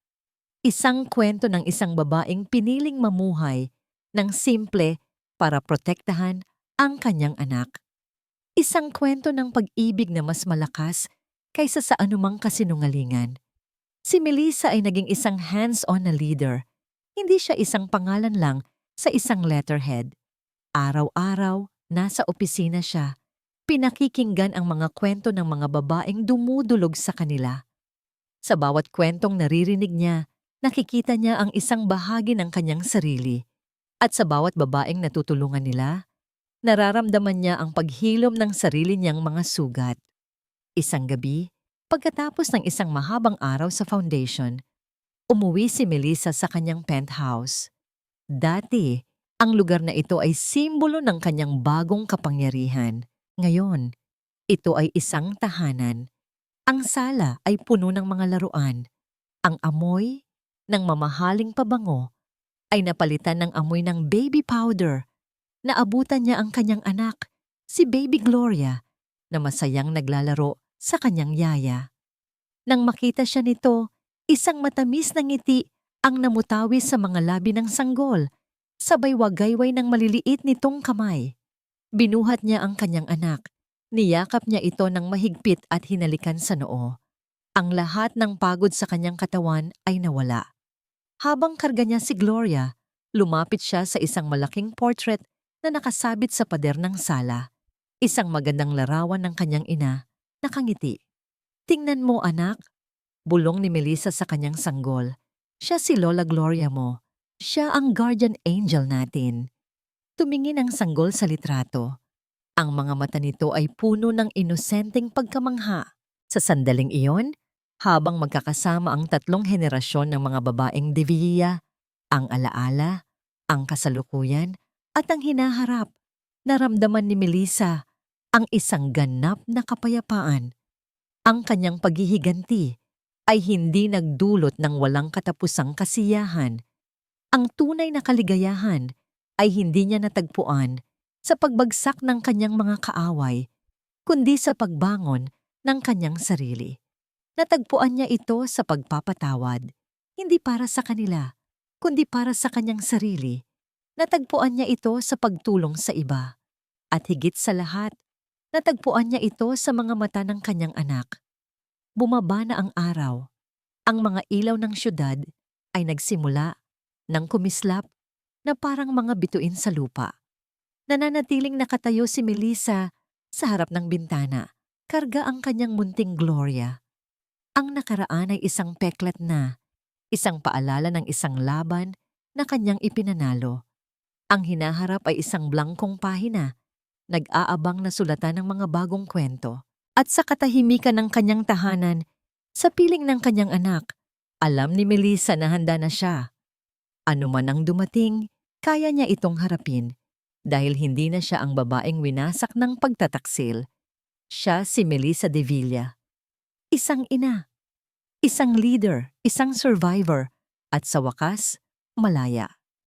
Isang kwento ng isang babaeng piniling mamuhay ng simple para protektahan ang kanyang anak. Isang kwento ng pag-ibig na mas malakas kaysa sa anumang kasinungalingan. Si Melissa ay naging isang hands-on na leader. Hindi siya isang pangalan lang sa isang letterhead. Araw-araw, nasa opisina siya. Pinakikinggan ang mga kwento ng mga babaeng dumudulog sa kanila. Sa bawat kwentong naririnig niya, nakikita niya ang isang bahagi ng kanyang sarili. At sa bawat babaeng natutulungan nila, nararamdaman niya ang paghilom ng sarili niyang mga sugat. Isang gabi, pagkatapos ng isang mahabang araw sa foundation, umuwi si Melissa sa kanyang penthouse. Dati, ang lugar na ito ay simbolo ng kanyang bagong kapangyarihan. Ngayon, ito ay isang tahanan. Ang sala ay puno ng mga laruan. Ang amoy ng mamahaling pabango ay napalitan ng amoy ng baby powder. Naabutan niya ang kanyang anak, si Baby Gloria, na masayang naglalaro sa kanyang yaya. Nang makita siya nito, isang matamis na ngiti ang namutawi sa mga labi ng sanggol, sabay wagayway ng maliliit nitong kamay. Binuhat niya ang kanyang anak. Niyakap niya ito ng mahigpit at hinalikan sa noo. Ang lahat ng pagod sa kanyang katawan ay nawala. Habang karga niya si Gloria, lumapit siya sa isang malaking portrait na nakasabit sa pader ng sala. Isang magandang larawan ng kanyang ina, nakangiti. "Tingnan mo, anak," bulong ni Melissa sa kanyang sanggol. "Siya si Lola Gloria mo. Siya ang guardian angel natin." Tumingin ang sanggol sa litrato. Ang mga mata nito ay puno ng inosenteng pagkamangha. Sa sandaling iyon, habang magkakasama ang tatlong henerasyon ng mga babaeng De Villa, ang alaala, ang kasalukuyan, at ang hinaharap, naramdaman ni Melissa ang isang ganap na kapayapaan. Ang kanyang paghihiganti ay hindi nagdulot ng walang katapusang kasiyahan. Ang tunay na kaligayahan ay hindi niya natagpuan sa pagbagsak ng kanyang mga kaaway, kundi sa pagbangon ng kanyang sarili. Natagpuan niya ito sa pagpapatawad, hindi para sa kanila, kundi para sa kanyang sarili. Natagpuan niya ito sa pagtulong sa iba. At higit sa lahat, natagpuan niya ito sa mga mata ng kanyang anak. Bumaba na ang araw. Ang mga ilaw ng syudad ay nagsimula ng kumislap na parang mga bituin sa lupa. Nananatiling nakatayo si Melissa sa harap ng bintana, karga ang kanyang munting Gloria. Ang nakaraan ay isang peklat na, isang paalala ng isang laban na kanyang ipinanalo. Ang hinaharap ay isang blangkong pahina, nag-aabang na sulatan ng mga bagong kwento. At sa katahimikan ng kanyang tahanan, sa piling ng kanyang anak, alam ni Melissa na handa na siya. Ano man ang dumating, kaya niya itong harapin. Dahil hindi na siya ang babaeng winasak ng pagtataksil. Siya si Melissa De Villa. Isang ina, isang leader, isang survivor, at sa wakas, malaya.